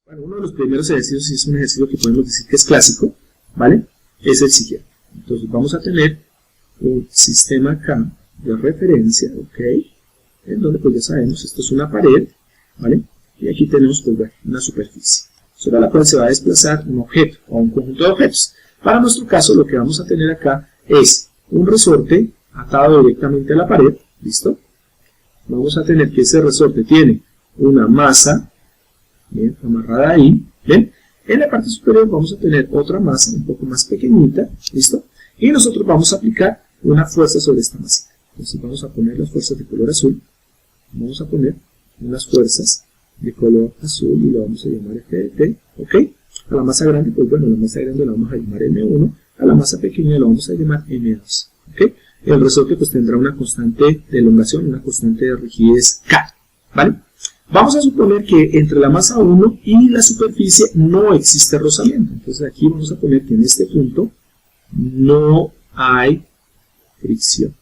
Bueno, uno de los primeros ejercicios, y es un ejercicio que podemos decir que es clásico, ¿vale? Es el siguiente. Entonces vamos a tener un sistema acá de referencia, ¿ok? En donde pues ya sabemos, esto es una pared, ¿vale? Y aquí tenemos pues bueno, una superficie, sobre la cual se va a desplazar un objeto o un conjunto de objetos. Para nuestro caso lo que vamos a tener acá es un resorte atado directamente a la pared, ¿listo? Vamos a tener que ese resorte tiene una masa, bien, amarrada ahí, ¿ven? En la parte superior vamos a tener otra masa un poco más pequeñita, ¿listo? Y nosotros vamos a aplicar una fuerza sobre esta masita. Entonces vamos a poner las fuerzas de color azul, vamos a poner unas fuerzas de color azul y lo vamos a llamar FDT, ¿ok? A la masa grande, pues bueno, la masa grande la vamos a llamar M1, a la masa pequeña la vamos a llamar M2, ¿ok? El resorte pues tendrá una constante de elongación, una constante de rigidez K, ¿vale? Vamos a suponer que entre la masa 1 y la superficie no existe rozamiento. Entonces aquí vamos a poner que en este punto no hay fricción.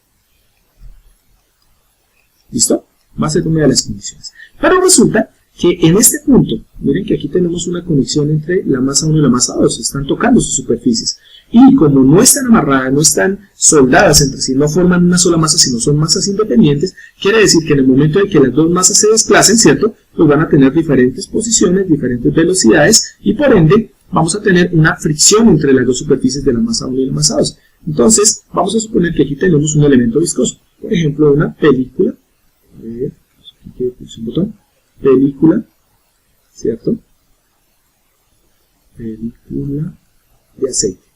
¿Listo? Va a ser una de las condiciones. Pero resulta que en este punto, miren que aquí tenemos una conexión entre la masa 1 y la masa 2. Están tocando sus superficies. Y como no están amarradas, no están soldadas entre sí, no forman una sola masa, sino son masas independientes, quiere decir que en el momento de que las dos masas se desplacen, ¿cierto? Pues van a tener diferentes posiciones, diferentes velocidades, y por ende vamos a tener una fricción entre las dos superficies de la masa 1 y la masa 2. Entonces, vamos a suponer que aquí tenemos un elemento viscoso. Por ejemplo, una película. A ver, aquí puse un botón. Película, ¿cierto? Película de aceite.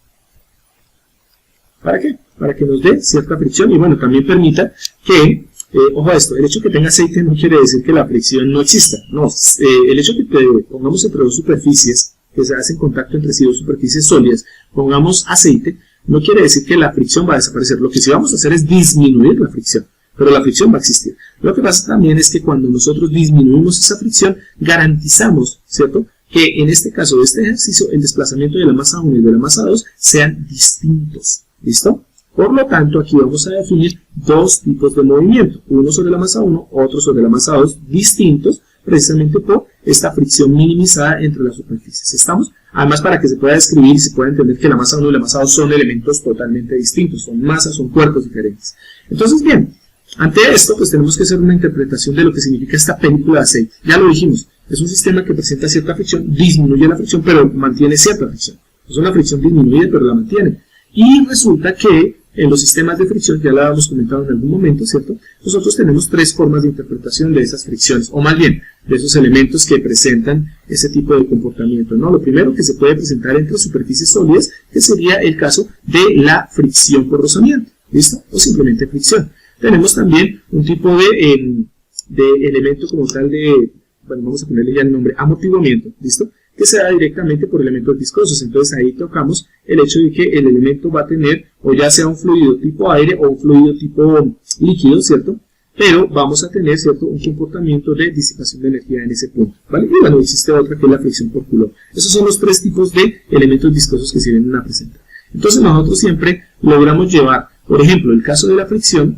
¿Para qué? Para que nos dé cierta fricción y bueno, también permita que, ojo a esto, el hecho de que tenga aceite no quiere decir que la fricción no exista. No, el hecho de que pongamos entre dos superficies, que se hacen contacto entre sí, dos superficies sólidas, pongamos aceite, no quiere decir que la fricción va a desaparecer. Lo que sí vamos a hacer es disminuir la fricción, pero la fricción va a existir. Lo que pasa también es que cuando nosotros disminuimos esa fricción, garantizamos, ¿cierto?, que en este caso de este ejercicio, el desplazamiento de la masa 1 y de la masa 2 sean distintos. ¿Listo? Por lo tanto, aquí vamos a definir dos tipos de movimiento. Uno sobre la masa 1, otro sobre la masa 2, distintos, precisamente por esta fricción minimizada entre las superficies. ¿Estamos? Además, para que se pueda describir y se pueda entender que la masa 1 y la masa 2 son elementos totalmente distintos, son masas, son cuerpos diferentes. Entonces, bien, ante esto, pues tenemos que hacer una interpretación de lo que significa esta película de aceite. Ya lo dijimos, es un sistema que presenta cierta fricción, disminuye la fricción, pero mantiene cierta fricción. Es una fricción disminuida, pero la mantiene. Y resulta que en los sistemas de fricción, ya lo habíamos comentado en algún momento, ¿cierto? Nosotros tenemos tres formas de interpretación de esas fricciones, o más bien, de esos elementos que presentan ese tipo de comportamiento, ¿no? Lo primero que se puede presentar entre superficies sólidas, que sería el caso de la fricción por rozamiento, ¿listo? O simplemente fricción. Tenemos también un tipo de elemento como tal de, bueno, vamos a ponerle ya el nombre, amortiguamiento, ¿listo? Que se da directamente por elementos viscosos. Entonces ahí tocamos el hecho de que el elemento va a tener o ya sea un fluido tipo aire o un fluido tipo líquido, ¿cierto? Pero vamos a tener, ¿cierto?, un comportamiento de disipación de energía en ese punto, ¿vale? Y bueno, existe otra que es la fricción por Coulomb. Esos son los tres tipos de elementos viscosos que se vienen a presentar. Entonces nosotros siempre logramos llevar, por ejemplo, el caso de la fricción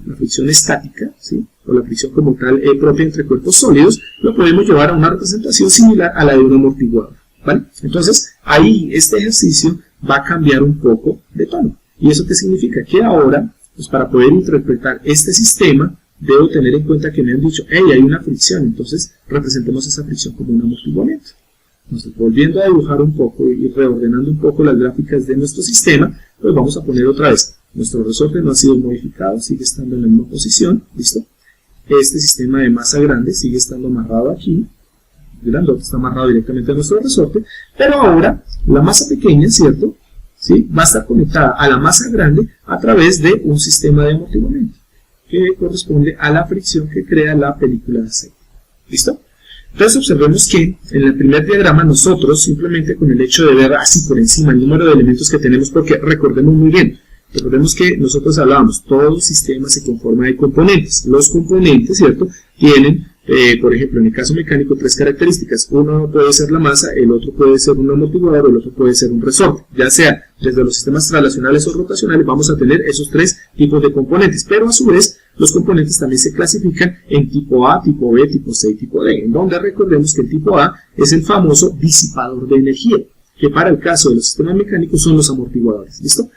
estática, ¿sí?, o la fricción como tal propia entre cuerpos sólidos, lo podemos llevar a una representación similar a la de un amortiguador, ¿vale? Entonces, ahí este ejercicio va a cambiar un poco de tono. ¿Y eso qué significa? Que ahora, pues para poder interpretar este sistema, debo tener en cuenta que me han dicho, hey, hay una fricción, entonces representemos esa fricción como un amortiguamiento. Entonces, volviendo a dibujar un poco y reordenando un poco las gráficas de nuestro sistema, pues vamos a poner otra vez, nuestro resorte no ha sido modificado, sigue estando en la misma posición, ¿listo? Este sistema de masa grande sigue estando amarrado aquí, grandote está amarrado directamente a nuestro resorte, pero ahora la masa pequeña, ¿cierto?, ¿sí?, va a estar conectada a la masa grande a través de un sistema de amortiguamiento que corresponde a la fricción que crea la película de aceite. ¿Listo? Entonces observemos que en el primer diagrama nosotros simplemente con el hecho de ver así por encima el número de elementos que tenemos, porque recordemos muy bien, recordemos que nosotros hablábamos, todo sistema se conforma de componentes. Los componentes, ¿cierto?, tienen por ejemplo, en el caso mecánico, 3 características. Uno puede ser la masa, el otro puede ser un amortiguador, el otro puede ser un resorte. Ya sea desde los sistemas traslacionales o rotacionales, vamos a tener esos 3 tipos de componentes. Pero a su vez, los componentes también se clasifican en tipo A, tipo B, tipo C y tipo D. En donde recordemos que el tipo A es el famoso disipador de energía, que para el caso de los sistemas mecánicos son los amortiguadores. ¿Listo?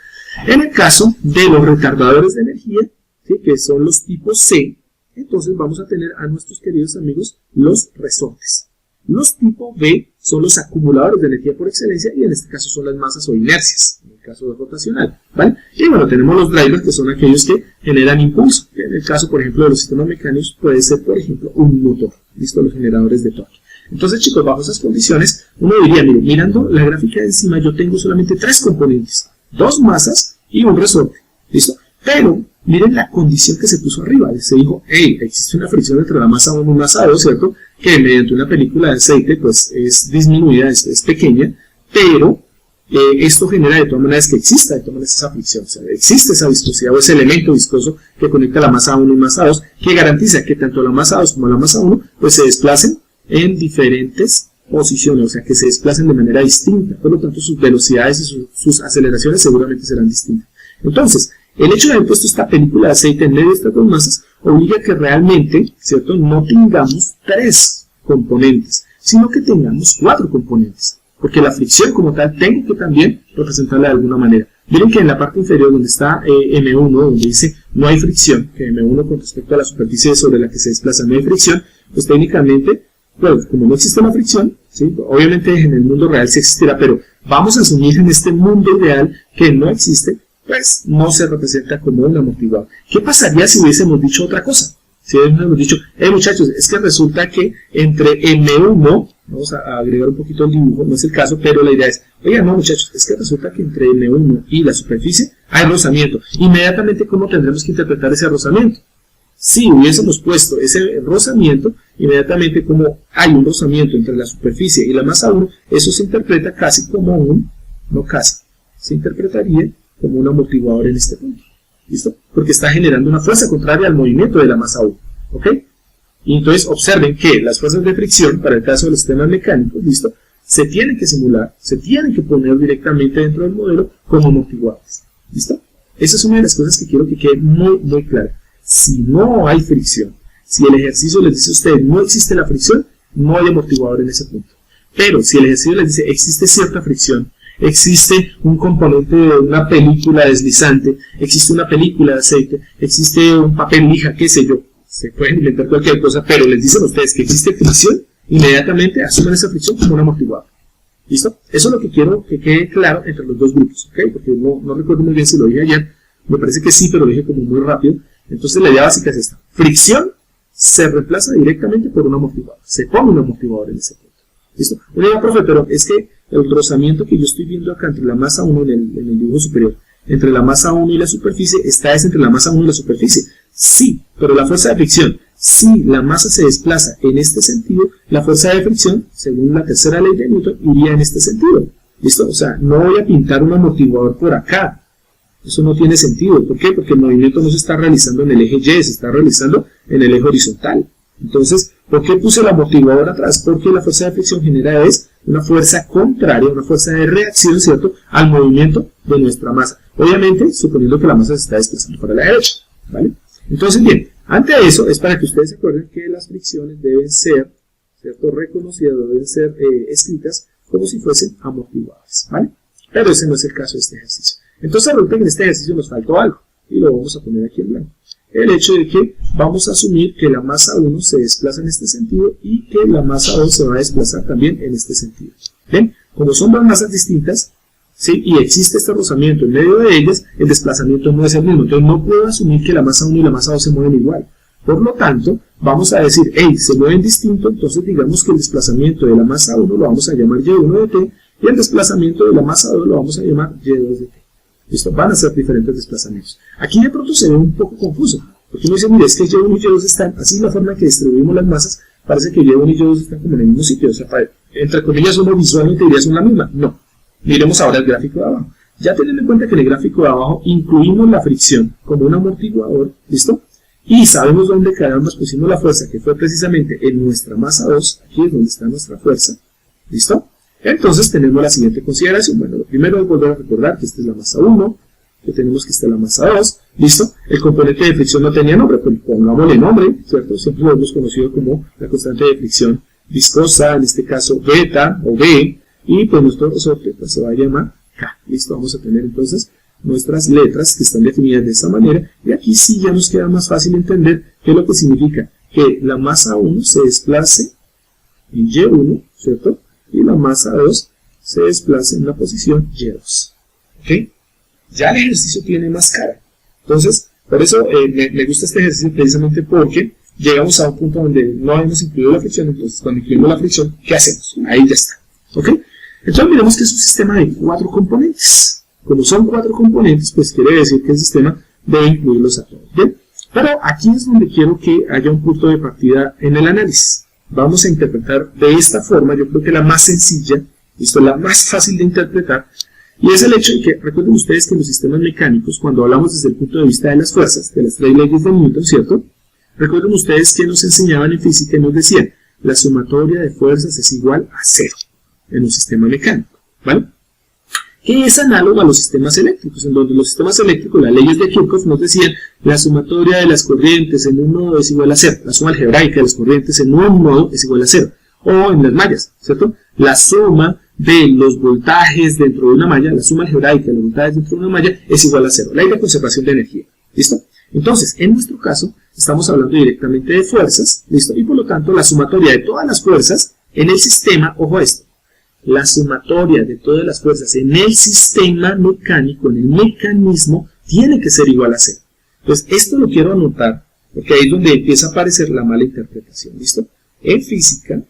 En el caso de los retardadores de energía, ¿sí?, que son los tipos C, entonces vamos a tener a nuestros queridos amigos los resortes. Los tipo B son los acumuladores de energía por excelencia y en este caso son las masas o inercias, en el caso de rotacional, ¿vale? Y bueno, tenemos los drivers, que son aquellos que generan impulso. En el caso, por ejemplo, de los sistemas mecánicos puede ser, por ejemplo, un motor. ¿Listo? Los generadores de torque. Entonces, chicos, bajo esas condiciones, uno diría, mire, mirando la gráfica de encima, yo tengo solamente 3 componentes, 2 masas y un resorte. ¿Listo? Pero miren la condición que se puso arriba. Se dijo, hey, existe una fricción entre la masa 1 y masa 2, ¿cierto? Que mediante una película de aceite, pues es disminuida, es pequeña, pero esto genera de todas maneras que exista de todas maneras esa fricción. O sea, existe esa viscosidad o ese elemento viscoso que conecta la masa 1 y masa 2, que garantiza que tanto la masa 2 como la masa 1 pues se desplacen en diferentes posiciones, o sea, que se desplacen de manera distinta. Por lo tanto, sus velocidades y sus aceleraciones seguramente serán distintas. Entonces, el hecho de haber puesto esta película de aceite en medio de estas 2 masas obliga a que realmente, ¿cierto?, no tengamos 3 componentes, sino que tengamos 4 componentes. Porque la fricción como tal tengo que también representarla de alguna manera. Miren que en la parte inferior donde está M1, donde dice no hay fricción, que M1 con respecto a la superficie sobre la que se desplaza no hay fricción, pues técnicamente, bueno, como no existe la fricción, ¿sí?, obviamente en el mundo real sí existirá, pero vamos a asumir en este mundo real que no existe, pues no se representa como un amortiguador. ¿Qué pasaría si hubiésemos dicho otra cosa? Si hubiésemos dicho, muchachos, es que resulta que entre M1, vamos a agregar un poquito el dibujo, no es el caso, pero la idea es, oigan, no muchachos, es que resulta que entre M1 y la superficie hay rozamiento. Inmediatamente, ¿cómo tendremos que interpretar ese rozamiento? Si hubiésemos puesto ese rozamiento, inmediatamente como hay un rozamiento entre la superficie y la masa 1, eso se interpreta casi como no casi, se interpretaría como un amortiguador en este punto. ¿Listo? Porque está generando una fuerza contraria al movimiento de la masa 1. ¿Ok? Y entonces observen que las fuerzas de fricción, para el caso de los sistemas mecánicos, ¿listo?, se tienen que simular, se tienen que poner directamente dentro del modelo como amortiguadores. ¿Listo? Esa es una de las cosas que quiero que quede muy, muy clara. Si no hay fricción, si el ejercicio les dice a ustedes no existe la fricción, no hay amortiguador en ese punto. Pero si el ejercicio les dice existe cierta fricción, existe un componente de una película deslizante, existe una película de aceite, existe un papel lija, qué sé yo, se pueden inventar cualquier cosa, pero les dicen a ustedes que existe fricción, inmediatamente asumen esa fricción como un amortiguador. ¿Listo? Eso es lo que quiero que quede claro entre los dos grupos, ¿ok? Porque no recuerdo muy bien si lo dije ayer, me parece que sí, pero lo dije como muy rápido. Entonces la idea básica es esta: fricción se reemplaza directamente por un amortiguador, se pone un amortiguador en ese punto. ¿Listo? Una idea, profe, pero es que el rozamiento que yo estoy viendo acá entre la masa 1 en el dibujo superior, entre la masa 1 y la superficie, es entre la masa 1 y la superficie. Sí, pero la fuerza de fricción, si la masa se desplaza en este sentido, la fuerza de fricción, según la tercera ley de Newton, iría en este sentido. ¿Listo? O sea, no voy a pintar un amortiguador por acá. Eso no tiene sentido. ¿Por qué? Porque el movimiento no se está realizando en el eje Y, se está realizando en el eje horizontal. Entonces, ¿por qué puse el amortiguador atrás? Porque la fuerza de fricción genera una fuerza contraria, una fuerza de reacción, ¿cierto?, al movimiento de nuestra masa. Obviamente, suponiendo que la masa se está desplazando para la derecha, ¿vale? Entonces, bien, ante eso, es para que ustedes se acuerden que las fricciones deben ser, ¿cierto?, reconocidas, deben ser escritas como si fuesen amortiguadores, ¿vale? Pero ese no es el caso de este ejercicio. Entonces, resulta que en este ejercicio nos faltó algo, y lo vamos a poner aquí en blanco. El hecho de que vamos a asumir que la masa 1 se desplaza en este sentido y que la masa 2 se va a desplazar también en este sentido. ¿Ven? Como son dos masas distintas, ¿sí?, y existe este rozamiento en medio de ellas, el desplazamiento no es el mismo. Entonces no puedo asumir que la masa 1 y la masa 2 se mueven igual. Por lo tanto, vamos a decir, hey, se mueven distinto, entonces digamos que el desplazamiento de la masa 1 lo vamos a llamar Y1 de t, y el desplazamiento de la masa 2 lo vamos a llamar Y2 de t. ¿Listo? Van a ser diferentes desplazamientos. Aquí de pronto se ve un poco confuso, porque uno dice, mire, es que Y1 y Y2 están, así la forma en que distribuimos las masas, parece que Y1 y Y2 están como en el mismo sitio, o sea, entre comillas uno visualmente diría son la misma. No. Miremos ahora el gráfico de abajo. Ya teniendo en cuenta que en el gráfico de abajo incluimos la fricción como un amortiguador, ¿listo?, y sabemos dónde carambas pusimos la fuerza, que fue precisamente en nuestra masa 2, aquí es donde está nuestra fuerza, ¿listo? Entonces tenemos la siguiente consideración. Bueno, lo primero es volver a recordar que esta es la masa 1, que tenemos que esta es la masa 2, ¿listo? El componente de fricción no tenía nombre, pues pongámosle nombre, ¿cierto? Siempre lo hemos conocido como la constante de fricción viscosa, en este caso beta o B, y pues nuestro resorte pues, se va a llamar K, ¿listo? Vamos a tener entonces nuestras letras que están definidas de esta manera, y aquí sí ya nos queda más fácil entender qué es lo que significa que la masa 1 se desplace en Y1, ¿cierto? Y la masa 2 se desplace en la posición Y2, ¿ok? Ya el ejercicio tiene más cara. Entonces, por eso me gusta este ejercicio precisamente porque llegamos a un punto donde no hemos incluido la fricción. Entonces, cuando incluimos la fricción, ¿qué hacemos? Ahí ya está, ¿ok? Entonces, miremos que es un sistema de 4 componentes. Como son 4 componentes, pues quiere decir que el sistema debe incluirlos a todos, ¿bien? Pero aquí es donde quiero que haya un punto de partida en el análisis. Vamos a interpretar de esta forma, yo creo que la más sencilla, esto es la más fácil de interpretar, y es el hecho de que, recuerden ustedes que en los sistemas mecánicos, cuando hablamos desde el punto de vista de las fuerzas, de las 3 leyes de Newton, ¿cierto? Recuerden ustedes que nos enseñaban en física y nos decían, la sumatoria de fuerzas es igual a 0 en un sistema mecánico, ¿vale? Que es análogo a los sistemas eléctricos, en donde los sistemas eléctricos, las leyes de Kirchhoff nos decían, la sumatoria de las corrientes en un nodo es igual a 0, la suma algebraica de las corrientes en un nodo es igual a 0, o en las mallas, ¿cierto? La suma de los voltajes dentro de una malla, la suma algebraica de los voltajes dentro de una malla es igual a 0, ley de conservación de energía, ¿listo? Entonces, en nuestro caso, estamos hablando directamente de fuerzas, ¿listo? Y por lo tanto, la sumatoria de todas las fuerzas en el sistema, ojo a esto, la sumatoria de todas las fuerzas en el sistema mecánico, en el mecanismo, tiene que ser igual a 0. Entonces, esto lo quiero anotar, porque ahí es donde empieza a aparecer la mala interpretación, ¿listo? En física,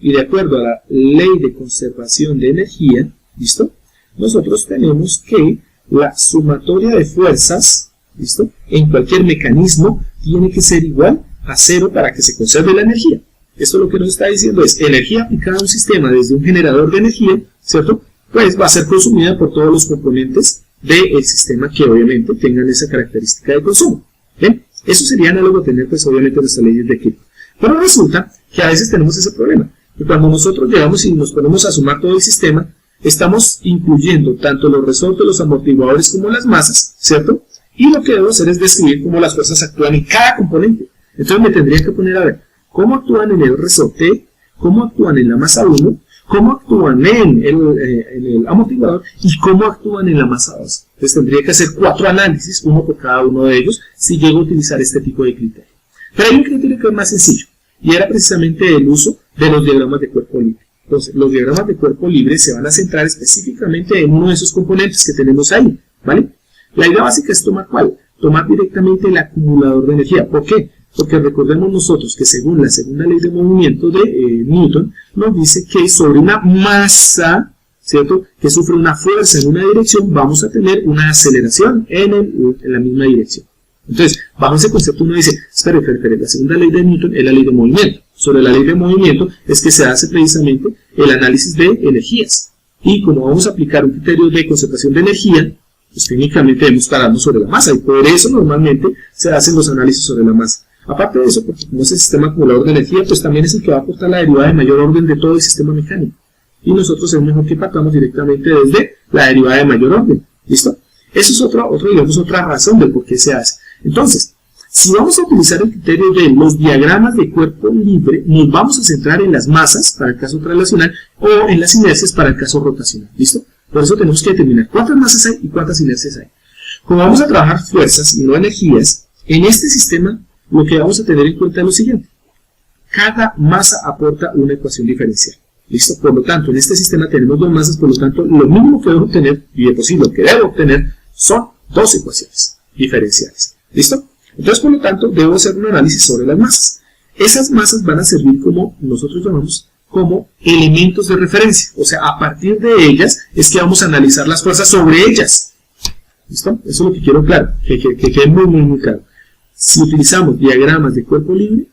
y de acuerdo a la ley de conservación de energía, ¿listo? Nosotros tenemos que la sumatoria de fuerzas, ¿listo? En cualquier mecanismo tiene que ser igual a 0 para que se conserve la energía. Esto lo que nos está diciendo es energía aplicada a un sistema desde un generador de energía, ¿cierto? Pues va a ser consumida por todos los componentes del sistema que obviamente tengan esa característica de consumo. ¿Bien? Eso sería análogo a tener pues obviamente nuestras leyes de Kirchhoff. Pero resulta que a veces tenemos ese problema, que cuando nosotros llegamos y nos ponemos a sumar todo el sistema, estamos incluyendo tanto los resortes, los amortiguadores como las masas, ¿cierto? Y lo que debo hacer es describir cómo las fuerzas actúan en cada componente. Entonces me tendría que poner a ver cómo actúan en el resorte, cómo actúan en la masa 1, cómo actúan en el amortiguador y cómo actúan en la masa 2. Entonces tendría que hacer 4 análisis, uno por cada uno de ellos, si llego a utilizar este tipo de criterio. Pero hay un criterio que es más sencillo, y era precisamente el uso de los diagramas de cuerpo libre. Entonces, los diagramas de cuerpo libre se van a centrar específicamente en uno de esos componentes que tenemos ahí, ¿vale? La idea básica es tomar ¿cuál? Tomar directamente el acumulador de energía. ¿Por qué? Porque recordemos nosotros que según la segunda ley de movimiento de Newton, nos dice que sobre una masa, ¿cierto?, que sufre una fuerza en una dirección, vamos a tener una aceleración en la misma dirección. Entonces, bajo ese concepto uno dice, espere, la segunda ley de Newton es la ley de movimiento. Sobre la ley de movimiento es que se hace precisamente el análisis de energías. Y como vamos a aplicar un criterio de conservación de energía, pues técnicamente debemos pararnos sobre la masa. Y por eso normalmente se hacen los análisis sobre la masa. Aparte de eso, porque como es el sistema acumulador de energía, pues también es el que va a aportar la derivada de mayor orden de todo el sistema mecánico. Y nosotros es mejor que partamos directamente desde la derivada de mayor orden. ¿Listo? Eso es otra razón de por qué se hace. Entonces, si vamos a utilizar el criterio de los diagramas de cuerpo libre, nos vamos a centrar en las masas para el caso translacional o en las inercias para el caso rotacional. ¿Listo? Por eso tenemos que determinar cuántas masas hay y cuántas inercias hay. Como vamos a trabajar fuerzas y no energías, en este sistema lo que vamos a tener en cuenta es lo siguiente. Cada masa aporta una ecuación diferencial. ¿Listo? Por lo tanto, en este sistema tenemos 2 masas, por lo tanto, lo mínimo que debo obtener, y de posible lo que debo obtener, son 2 ecuaciones diferenciales. ¿Listo? Entonces, por lo tanto, debo hacer un análisis sobre las masas. Esas masas van a servir como, nosotros llamamos, como elementos de referencia. O sea, a partir de ellas es que vamos a analizar las fuerzas sobre ellas. ¿Listo? Eso es lo que quiero claro, que quede muy claro. Si utilizamos diagramas de cuerpo libre,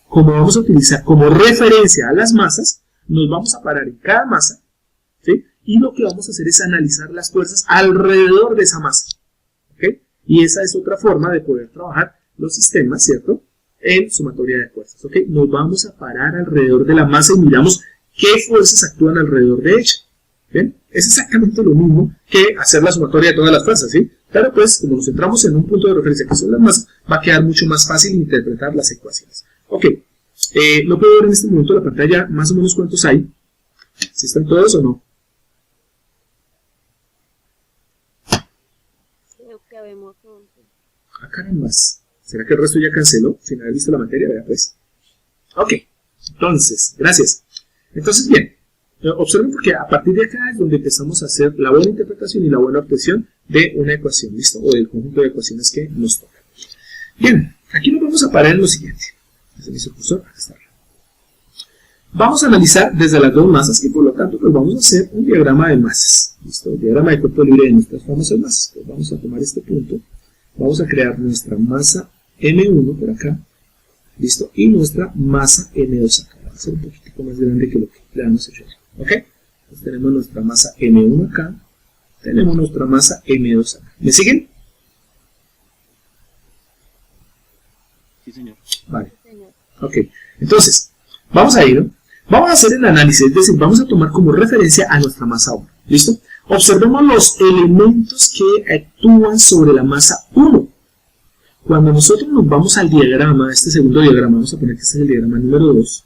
como vamos a utilizar como referencia a las masas, nos vamos a parar en cada masa, ¿sí? Y lo que vamos a hacer es analizar las fuerzas alrededor de esa masa. ¿Okay? Y esa es otra forma de poder trabajar los sistemas, ¿cierto?, en sumatoria de fuerzas. ¿Ok? Nos vamos a parar alrededor de la masa y miramos qué fuerzas actúan alrededor de ella. ¿Bien? Es exactamente lo mismo que hacer la sumatoria de todas las fuerzas, ¿sí? Pero pues, como nos centramos en un punto de referencia que son las masas, va a quedar mucho más fácil interpretar las ecuaciones. Ok, no puedo ver en este momento la pantalla más o menos cuántos hay. ¿Si están todos o no? Creo que habemos 11. Ah, caramba. ¿Será que el resto ya canceló sin haber visto la materia? Vea pues. Ok, entonces, gracias. Entonces, bien, observen porque a partir de acá es donde empezamos a hacer la buena interpretación y la buena obtención de una ecuación, ¿listo? O del conjunto de ecuaciones que nos toca. Bien, aquí nos vamos a parar en lo siguiente. Este es mi cursor, acá está. Vamos a analizar desde las dos masas y por lo tanto pues vamos a hacer un diagrama de masas, ¿listo? El diagrama de cuerpo libre de nuestras famosas masas. Pues vamos a tomar este punto, vamos a crear nuestra masa M1 por acá, ¿listo? Y nuestra masa M2 acá. Va a ser un poquitico más grande que lo que le hemos hecho aquí. ¿Ok? Entonces tenemos nuestra masa M1 acá, tenemos nuestra masa M2 acá. ¿Me siguen? Sí, señor. Vale. Ok. Entonces, vamos a ir, ¿no? Vamos a hacer el análisis, es decir, vamos a tomar como referencia a nuestra masa 1. ¿Listo? Observemos los elementos que actúan sobre la masa 1. Cuando nosotros nos vamos al diagrama, este segundo diagrama, vamos a poner que este es el diagrama número 2.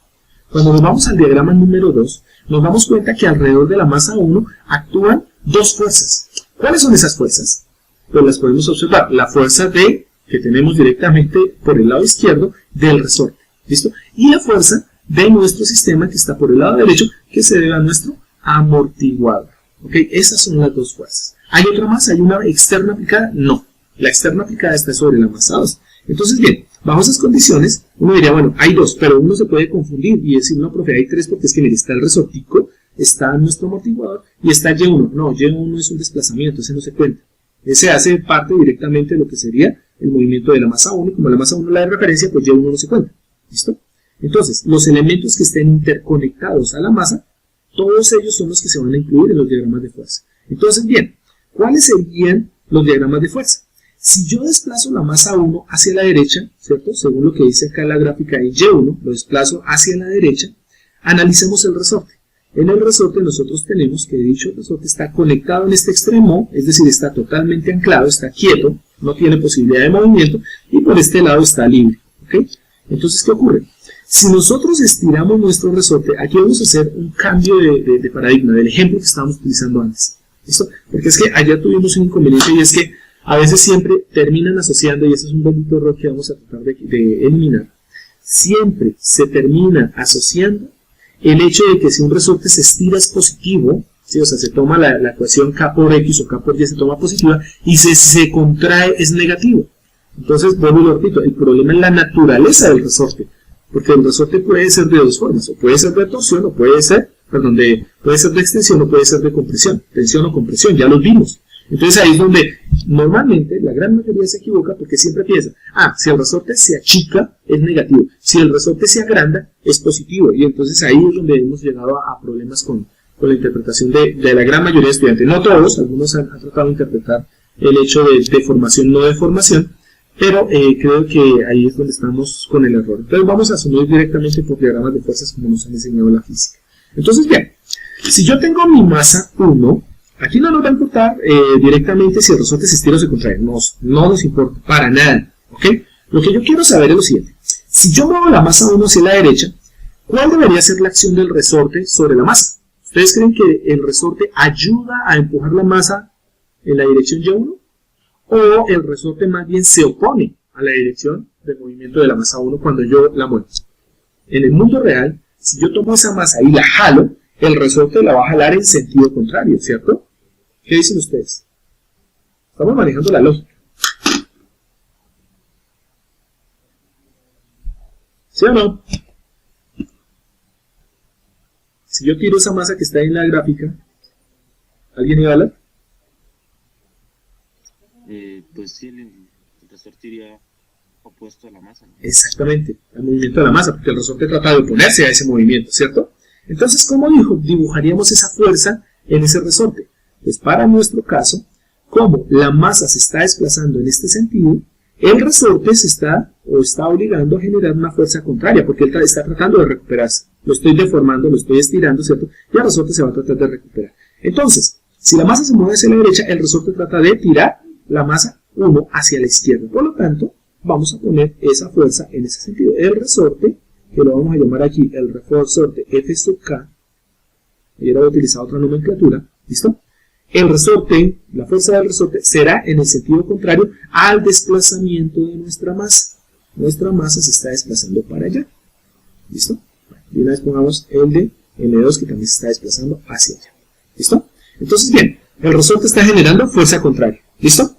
Cuando nos vamos al diagrama número 2, nos damos cuenta que alrededor de la masa 1 actúan dos fuerzas. ¿Cuáles son esas fuerzas? Pues las podemos observar. La fuerza D, que tenemos directamente por el lado izquierdo del resorte. ¿Listo? Y la fuerza de nuestro sistema que está por el lado derecho, que se debe a nuestro amortiguador. ¿Ok? Esas son las dos fuerzas. ¿Hay otra más? ¿Hay una externa aplicada? No. La externa aplicada está sobre la masa 2. Entonces, bien, bajo esas condiciones, uno diría, bueno, hay dos, pero uno se puede confundir y decir, no, profe, hay tres porque es que, mire, está el resortico, está nuestro amortiguador y está Y1. No, Y1 es un desplazamiento, ese no se cuenta. Ese hace parte directamente de lo que sería el movimiento de la masa 1 y como la masa 1 es la de referencia, pues Y1 no se cuenta. ¿Listo? Entonces, los elementos que estén interconectados a la masa, todos ellos son los que se van a incluir en los diagramas de fuerza. Entonces, bien, ¿cuáles serían los diagramas de fuerza? Si yo desplazo la masa 1 hacia la derecha, ¿cierto? Según lo que dice acá la gráfica de Y1, lo desplazo hacia la derecha, analicemos el resorte. En el resorte nosotros tenemos que dicho resorte está conectado en este extremo, es decir, está totalmente anclado, está quieto, no tiene posibilidad de movimiento, y por este lado está libre. ¿Ok? Entonces, ¿qué ocurre? Si nosotros estiramos nuestro resorte, aquí vamos a hacer un cambio de paradigma, del ejemplo que estábamos utilizando antes. ¿Listo? Porque es que allá tuvimos un inconveniente y es que a veces siempre terminan asociando, y ese es un bonito error que vamos a tratar de eliminar, siempre se termina asociando el hecho de que si un resorte se estira es positivo, ¿sí? O sea, se toma la ecuación K por X o K por Y se toma positiva, y si se contrae es negativo. Entonces, vuelvo y lo repito, el problema es la naturaleza del resorte, porque el resorte puede ser de dos formas, o puede ser de torsión, o puede ser, puede ser de extensión, o puede ser de compresión, tensión o compresión, ya los vimos. Entonces ahí es donde normalmente la gran mayoría se equivoca porque siempre piensa, si el resorte se achica es negativo, si el resorte se agranda es positivo, y entonces ahí es donde hemos llegado a problemas con la interpretación de la gran mayoría de estudiantes. No todos, algunos han tratado de interpretar el hecho de deformación, no deformación, pero creo que ahí es donde estamos con el error. Entonces vamos a asumir directamente por diagramas de fuerzas como nos han enseñado la física. Entonces bien, si yo tengo mi masa 1, aquí no nos va a importar directamente si el resorte se estira o se contrae, no nos importa para nada, ¿ok? Lo que yo quiero saber es lo siguiente, si yo muevo la masa 1 hacia la derecha, ¿cuál debería ser la acción del resorte sobre la masa? ¿Ustedes creen que el resorte ayuda a empujar la masa en la dirección Y1? ¿O el resorte más bien se opone a la dirección del movimiento de la masa 1 cuando yo la muevo? En el mundo real, si yo tomo esa masa y la jalo, el resorte la va a jalar en sentido contrario, ¿cierto? ¿Qué dicen ustedes? Estamos manejando la lógica. ¿Sí o no? Si yo tiro esa masa que está ahí en la gráfica, ¿alguien iba a hablar? Pues sí, el resorte iría opuesto a la masa, ¿no? Exactamente, al movimiento de la masa, porque el resorte trata de oponerse a ese movimiento, ¿cierto? Entonces, ¿cómo dibujaríamos esa fuerza en ese resorte? Pues para nuestro caso, como la masa se está desplazando en este sentido, el resorte está obligando a generar una fuerza contraria, porque él está tratando de recuperarse. Lo estoy deformando, lo estoy estirando, ¿cierto? Y el resorte se va a tratar de recuperar. Entonces, si la masa se mueve hacia la derecha, el resorte trata de tirar la masa 1 hacia la izquierda. Por lo tanto, vamos a poner esa fuerza en ese sentido. El resorte, que lo vamos a llamar aquí el resorte F sub K, y ahora voy a utilizar otra nomenclatura, ¿listo? El resorte, la fuerza del resorte será en el sentido contrario al desplazamiento de nuestra masa. Nuestra masa se está desplazando para allá. ¿Listo? Y una vez pongamos el de M2 que también se está desplazando hacia allá. ¿Listo? Entonces, bien, el resorte está generando fuerza contraria. ¿Listo?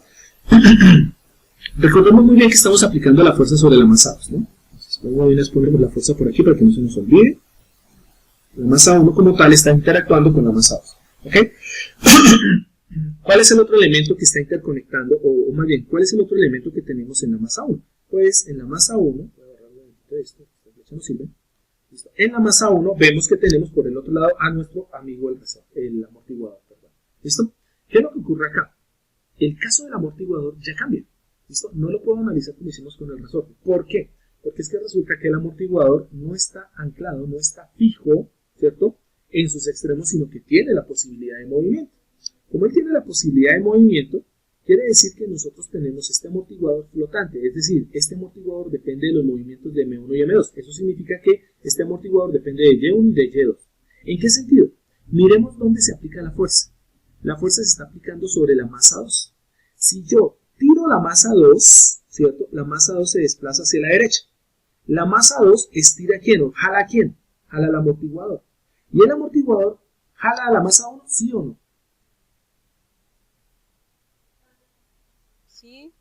Recordemos muy bien que estamos aplicando la fuerza sobre la masa 2, ¿no? Entonces, ponemos la fuerza por aquí para que no se nos olvide. La masa 1 como tal está interactuando con la masa 2. ¿Ok? ¿Cuál es el otro elemento que está interconectando? O más bien, ¿cuál es el otro elemento que tenemos en la masa 1? Pues en la masa 1, voy a borrar un momentito de esto, esta flecha no sirve. ¿Listo? En la masa 1 vemos que tenemos por el otro lado a nuestro amigo el amortiguador. Perdón. ¿Listo? ¿Qué es lo que ocurre acá? El caso del amortiguador ya cambia. ¿Listo? No lo puedo analizar como hicimos con el resorte. ¿Por qué? Porque es que resulta que el amortiguador no está anclado, no está fijo, ¿cierto?, en sus extremos, sino que tiene la posibilidad de movimiento. Como él tiene la posibilidad de movimiento, quiere decir que nosotros tenemos este amortiguador flotante, es decir, este amortiguador depende de los movimientos de M1 y M2. Eso significa que este amortiguador depende de Y1 y de Y2. ¿En qué sentido? Miremos dónde se aplica la fuerza. La fuerza se está aplicando sobre la masa 2. Si yo tiro la masa 2, ¿cierto?, la masa 2 se desplaza hacia la derecha. La masa 2 estira a quién, o jala a quién, jala al amortiguador. ¿Y el amortiguador jala a la masa 1, sí o no? Sí.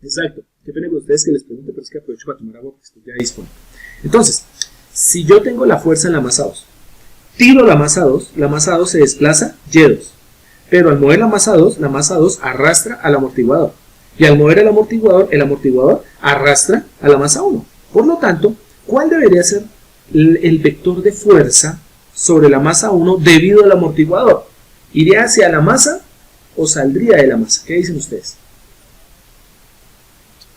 Exacto. Qué pena con ustedes que les pregunte, pero es que aprovecho para tomar agua porque estoy ya disponible. Entonces, si yo tengo la fuerza en la masa 2, tiro la masa 2 se desplaza Y2. Pero al mover la masa 2 arrastra al amortiguador. Y al mover el amortiguador arrastra a la masa 1. Por lo tanto, ¿cuál debería ser el vector de fuerza sobre la masa 1 debido al amortiguador? ¿Iría hacia la masa o saldría de la masa? ¿Qué dicen ustedes?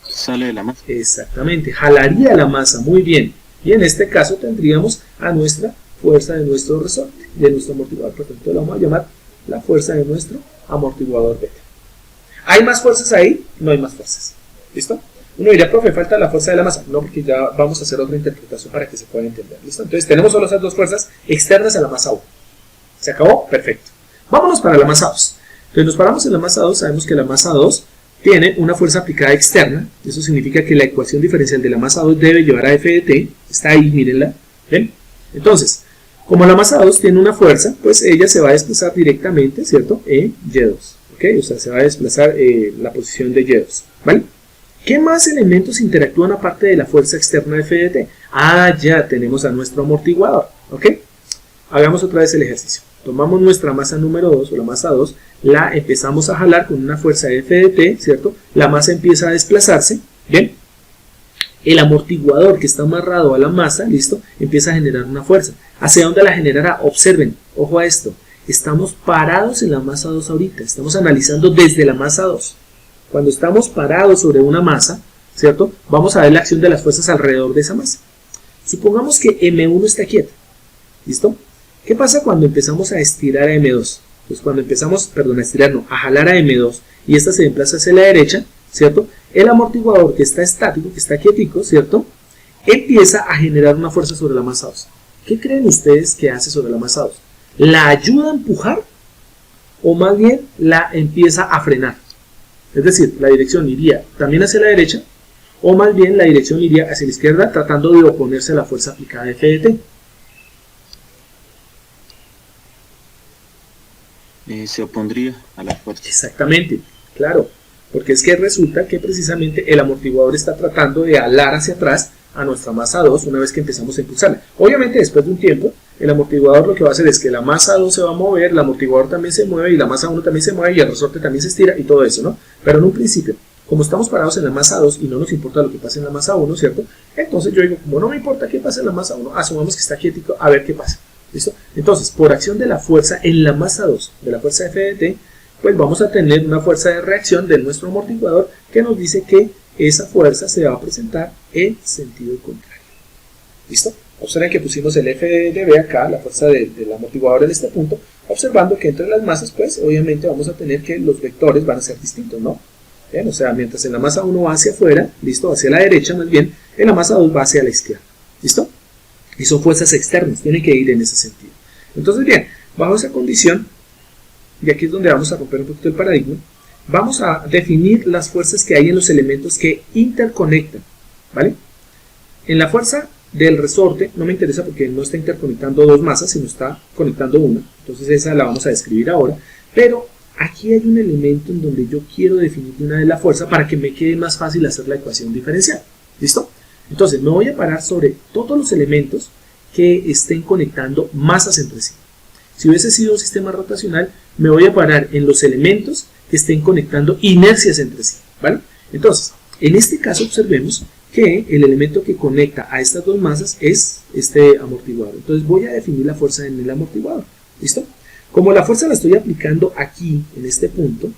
Sale de la masa. Exactamente, jalaría la masa, muy bien. Y en este caso tendríamos a nuestra fuerza de nuestro resorte, de nuestro amortiguador. Por tanto, lo vamos a llamar la fuerza de nuestro amortiguador beta. ¿Hay más fuerzas ahí? No hay más fuerzas. ¿Listo? Uno diría, profe, falta la fuerza de la masa. No, porque ya vamos a hacer otra interpretación para que se pueda entender. ¿Listo? Entonces tenemos solo esas dos fuerzas externas a la masa 1. ¿Se acabó? Perfecto. Vámonos para la masa 2. Entonces nos paramos en la masa 2, sabemos que la masa 2 tiene una fuerza aplicada externa. Eso significa que la ecuación diferencial de la masa 2 debe llevar a f de t. Está ahí, mírenla. ¿Ven? Entonces, como la masa 2 tiene una fuerza, pues ella se va a desplazar directamente, ¿cierto?, en Y2. ¿Ok? O sea, se va a desplazar la posición de Y2. ¿Vale? ¿Qué más elementos interactúan aparte de la fuerza externa de f de t? Ah, ya tenemos a nuestro amortiguador. ¿Ok? Hagamos otra vez el ejercicio. Tomamos nuestra masa número 2 o la masa 2, la empezamos a jalar con una fuerza de f de t, ¿cierto? La masa empieza a desplazarse, ¿bien? El amortiguador que está amarrado a la masa, ¿listo?, empieza a generar una fuerza. ¿Hacia dónde la generará? Observen, ojo a esto. Estamos parados en la masa 2 ahorita, estamos analizando desde la masa 2. Cuando estamos parados sobre una masa, ¿cierto?, vamos a ver la acción de las fuerzas alrededor de esa masa. Supongamos que M1 está quieta, ¿listo? ¿Qué pasa cuando empezamos a estirar a M2? Pues cuando empezamos, perdón, a estirar no, a jalar a M2 y esta se desplaza hacia la derecha, ¿cierto? El amortiguador que está estático, que está quietico, ¿cierto?, empieza a generar una fuerza sobre la masa 2. ¿Qué creen ustedes que hace sobre la masa 2? ¿La ayuda a empujar o más bien la empieza a frenar? Es decir, la dirección iría también hacia la derecha o más bien la dirección iría hacia la izquierda tratando de oponerse a la fuerza aplicada de F de t. Se opondría a la fuerza. Exactamente, claro, porque es que resulta que precisamente el amortiguador está tratando de alar hacia atrás a nuestra masa 2 una vez que empezamos a impulsarla. Obviamente después de un tiempo, el amortiguador lo que va a hacer es que la masa 2 se va a mover, el amortiguador también se mueve y la masa 1 también se mueve y el resorte también se estira y todo eso, ¿no? Pero en un principio, como estamos parados en la masa 2 y no nos importa lo que pase en la masa 1, ¿cierto? Entonces yo digo, como no me importa qué pase en la masa 1, asumamos que está quietico, a ver qué pasa. ¿Listo? Entonces, por acción de la fuerza en la masa 2, de la fuerza F de t, pues vamos a tener una fuerza de reacción de nuestro amortiguador que nos dice que esa fuerza se va a presentar en sentido contrario. ¿Listo? Observen que pusimos el F de B acá, la fuerza del amortiguador en este punto, observando que entre las masas, pues obviamente vamos a tener que los vectores van a ser distintos, ¿no? Bien, o sea, mientras en la masa 1 va hacia afuera, ¿listo? Hacia la derecha más bien, en la masa 2 va hacia la izquierda, ¿listo? Y son fuerzas externas, tienen que ir en ese sentido. Entonces, bien, bajo esa condición, y aquí es donde vamos a romper un poquito el paradigma, vamos a definir las fuerzas que hay en los elementos que interconectan, ¿vale? En la fuerza del resorte no me interesa porque no está interconectando dos masas, sino está conectando una, entonces esa la vamos a describir ahora, pero aquí hay un elemento en donde yo quiero definir de una vez la fuerza para que me quede más fácil hacer la ecuación diferencial, ¿listo? Entonces me voy a parar sobre todos los elementos que estén conectando masas entre sí. Si hubiese sido un sistema rotacional, me voy a parar en los elementos que estén conectando inercias entre sí, ¿vale? Entonces, en este caso observemos que el elemento que conecta a estas dos masas es este amortiguador. Entonces voy a definir la fuerza en el amortiguador, ¿listo? Como la fuerza la estoy aplicando aquí, en este punto,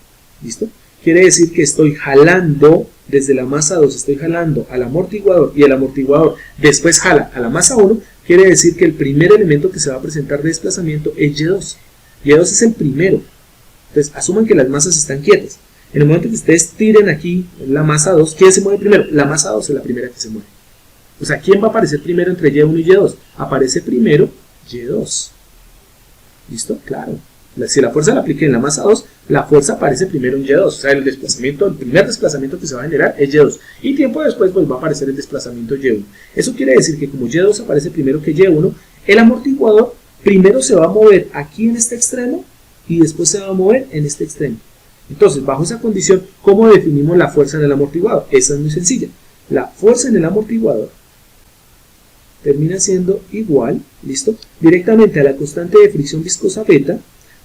¿listo? Quiere decir que estoy jalando desde la masa 2, estoy jalando al amortiguador y el amortiguador después jala a la masa 1, quiere decir que el primer elemento que se va a presentar de desplazamiento es Y2. Y2 es el primero. Entonces asuman que las masas están quietas. En el momento que ustedes tiren aquí la masa 2, ¿quién se mueve primero? La masa 2 es la primera que se mueve. O sea, ¿quién va a aparecer primero entre Y1 y Y2? Aparece primero Y2. ¿Listo? Claro. Si la fuerza la apliqué en la masa 2, la fuerza aparece primero en Y2. O sea, el primer desplazamiento que se va a generar es Y2. Y tiempo después pues, va a aparecer el desplazamiento Y1. Eso quiere decir que como Y2 aparece primero que Y1, el amortiguador primero se va a mover aquí en este extremo y después se va a mover en este extremo. Entonces, bajo esa condición, ¿cómo definimos la fuerza en el amortiguador? Esa es muy sencilla. La fuerza en el amortiguador termina siendo igual, ¿listo? Directamente a la constante de fricción viscosa beta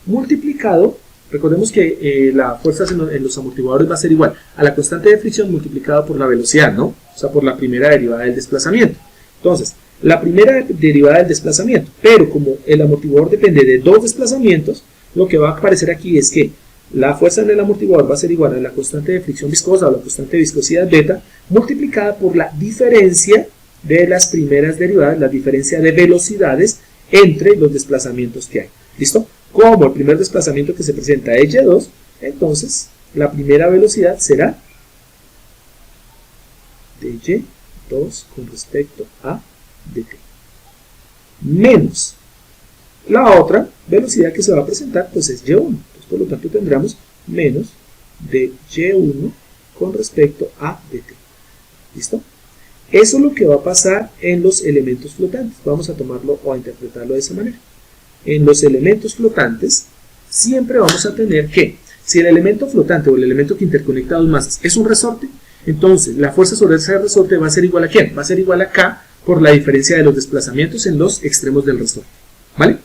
multiplicado, recordemos que la fuerza en los amortiguadores va a ser igual a la constante de fricción multiplicado por la velocidad, ¿no? O sea, por la primera derivada del desplazamiento. Entonces, la primera derivada del desplazamiento, pero como el amortiguador depende de dos desplazamientos, lo que va a aparecer aquí es que la fuerza en el amortiguador va a ser igual a la constante de fricción viscosa o la constante de viscosidad beta multiplicada por la diferencia de las primeras derivadas, la diferencia de velocidades entre los desplazamientos que hay. ¿Listo? Como el primer desplazamiento que se presenta es Y2, entonces la primera velocidad será de Y2 con respecto a dt. Menos la otra velocidad que se va a presentar, pues es Y1. Entonces, por lo tanto, tendremos menos de Y1 con respecto a dt. ¿Listo? Eso es lo que va a pasar en los elementos flotantes. Vamos a tomarlo o a interpretarlo de esa manera. En los elementos flotantes siempre vamos a tener que, si el elemento flotante o el elemento que interconecta dos masas es un resorte, entonces la fuerza sobre ese resorte va a ser igual a ¿quién? Va a ser igual a K por la diferencia de los desplazamientos en los extremos del resorte. ¿Vale?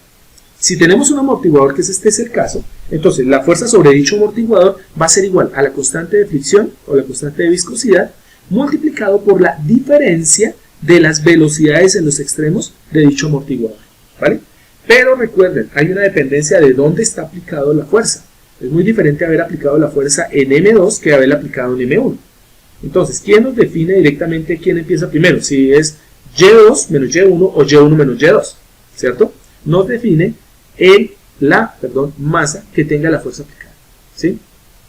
Si tenemos un amortiguador, que este es el caso, entonces la fuerza sobre dicho amortiguador va a ser igual a la constante de fricción o la constante de viscosidad multiplicado por la diferencia de las velocidades en los extremos de dicho amortiguador. ¿Vale? Pero recuerden, hay una dependencia de dónde está aplicado la fuerza. Es muy diferente haber aplicado la fuerza en M2 que haberla aplicado en M1. Entonces, ¿quién nos define directamente quién empieza primero? Si es Y2 menos Y1 o Y1 menos Y2, ¿cierto? Nos define la masa que tenga la fuerza aplicada, ¿sí?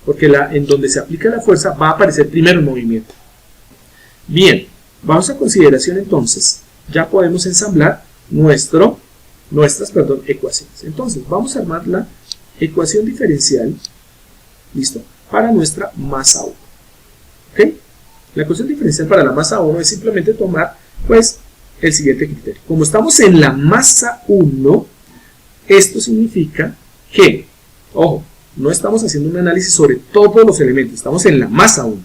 Porque en donde se aplica la fuerza va a aparecer primero el movimiento. Bien, vamos a consideración entonces, ya podemos ensamblar nuestras ecuaciones. Entonces, vamos a armar la ecuación diferencial, ¿listo? Para nuestra masa 1. ¿Ok? La ecuación diferencial para la masa 1 es simplemente tomar, pues, el siguiente criterio. Como estamos en la masa 1, esto significa que, ojo, no estamos haciendo un análisis sobre todos los elementos, estamos en la masa 1.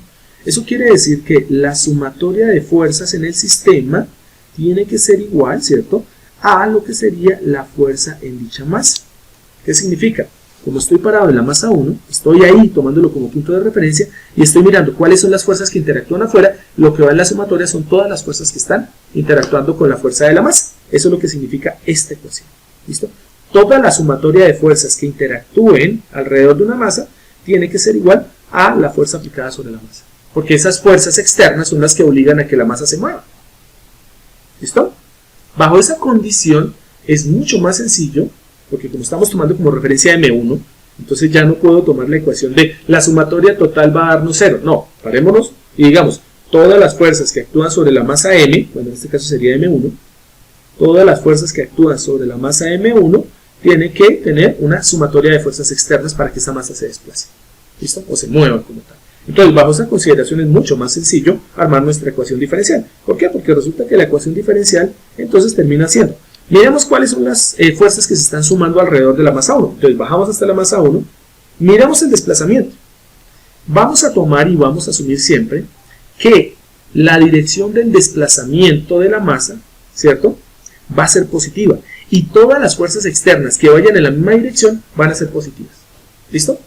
Eso quiere decir que la sumatoria de fuerzas en el sistema tiene que ser igual, ¿cierto?, a lo que sería la fuerza en dicha masa. ¿Qué significa? Como estoy parado en la masa 1, estoy ahí tomándolo como punto de referencia y estoy mirando cuáles son las fuerzas que interactúan afuera, lo que va en la sumatoria son todas las fuerzas que están interactuando con la fuerza de la masa. Eso es lo que significa esta ecuación. ¿Listo? toda la sumatoria de fuerzas que interactúen alrededor de una masa tiene que ser igual a la fuerza aplicada sobre la masa. Porque esas fuerzas externas son las que obligan a que la masa se mueva. ¿Listo? Bajo esa condición es mucho más sencillo, porque como estamos tomando como referencia M1, entonces ya no puedo tomar la ecuación de la sumatoria total va a darnos 0. No, parémonos y digamos, todas las fuerzas que actúan sobre la masa M, bueno en este caso sería M1, todas las fuerzas que actúan sobre la masa M1 tienen que tener una sumatoria de fuerzas externas para que esa masa se desplace. ¿Listo? O se mueva como tal. Entonces, bajo esa consideración es mucho más sencillo armar nuestra ecuación diferencial. ¿Por qué? Porque resulta que la ecuación diferencial entonces termina siendo, miremos cuáles son las fuerzas que se están sumando alrededor de la masa 1. Entonces, bajamos hasta la masa 1, miramos el desplazamiento. Vamos a tomar y vamos a asumir siempre que la dirección del desplazamiento de la masa, ¿cierto?, va a ser positiva. Y todas las fuerzas externas que vayan en la misma dirección van a ser positivas. ¿Listo?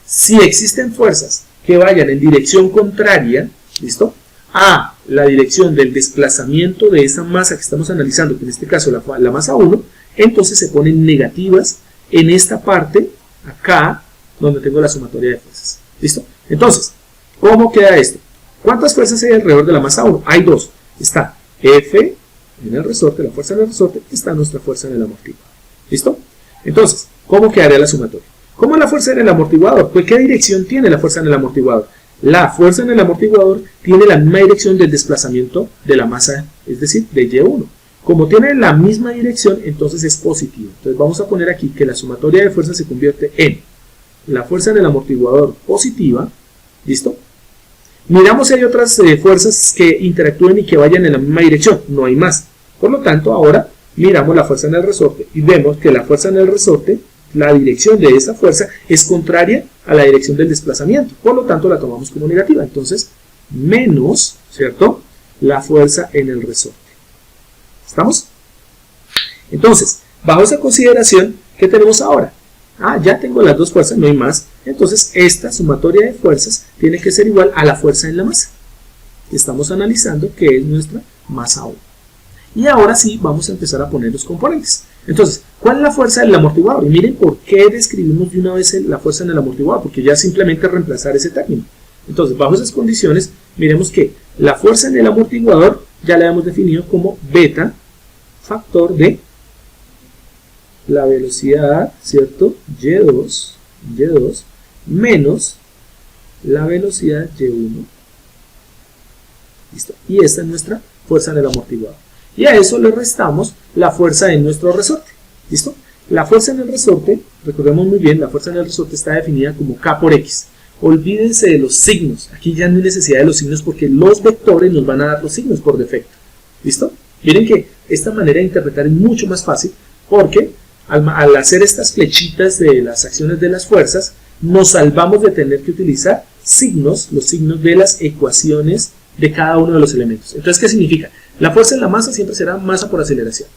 Si existen fuerzas que vayan en dirección contraria, ¿listo?, a la dirección del desplazamiento de esa masa que estamos analizando, que en este caso la masa 1, entonces se ponen negativas en esta parte, acá, donde tengo la sumatoria de fuerzas. ¿Listo? Entonces, ¿cómo queda esto? ¿Cuántas fuerzas hay alrededor de la masa 1? Hay dos. Está F en el resorte, la fuerza en el resorte, está nuestra fuerza en el amortiguador. ¿Listo? Entonces, ¿cómo quedaría la sumatoria? ¿Cómo es la fuerza en el amortiguador? Pues, ¿qué dirección tiene la fuerza en el amortiguador? La fuerza en el amortiguador tiene la misma dirección del desplazamiento de la masa, es decir, de Y1. Como tiene la misma dirección, entonces es positivo. Entonces vamos a poner aquí que la sumatoria de fuerzas se convierte en la fuerza en el amortiguador positiva. ¿Listo? Miramos si hay otras fuerzas que interactúen y que vayan en la misma dirección. No hay más. Por lo tanto, ahora miramos la fuerza en el resorte y vemos que la fuerza en el resorte, la dirección de esa fuerza es contraria a la dirección del desplazamiento. Por lo tanto, la tomamos como negativa. Entonces, menos, ¿cierto?, la fuerza en el resorte. ¿Estamos? Entonces, bajo esa consideración, ¿qué tenemos ahora? Ya tengo las dos fuerzas, no hay más. Entonces, esta sumatoria de fuerzas tiene que ser igual a la fuerza en la masa. Estamos analizando que es nuestra masa 1. Y ahora sí, vamos a empezar a poner los componentes. Entonces, ¿cuál es la fuerza del amortiguador? Y miren por qué describimos de una vez la fuerza en el amortiguador, porque ya simplemente reemplazar ese término. Entonces, bajo esas condiciones, miremos que la fuerza en el amortiguador ya la hemos definido como beta, factor de la velocidad, ¿cierto?, Y2 menos la velocidad Y1. ¿Listo? Y esta es nuestra fuerza en el amortiguador. Y a eso le restamos la fuerza en nuestro resorte. ¿Listo? La fuerza en el resorte, recordemos muy bien, la fuerza en el resorte está definida como K por X. Olvídense de los signos. Aquí ya no hay necesidad de los signos porque los vectores nos van a dar los signos por defecto. ¿Listo? Miren que esta manera de interpretar es mucho más fácil porque al hacer estas flechitas de las acciones de las fuerzas, nos salvamos de tener que utilizar signos, los signos de las ecuaciones de cada uno de los elementos. Entonces, ¿qué significa? La fuerza en la masa siempre será masa por aceleración,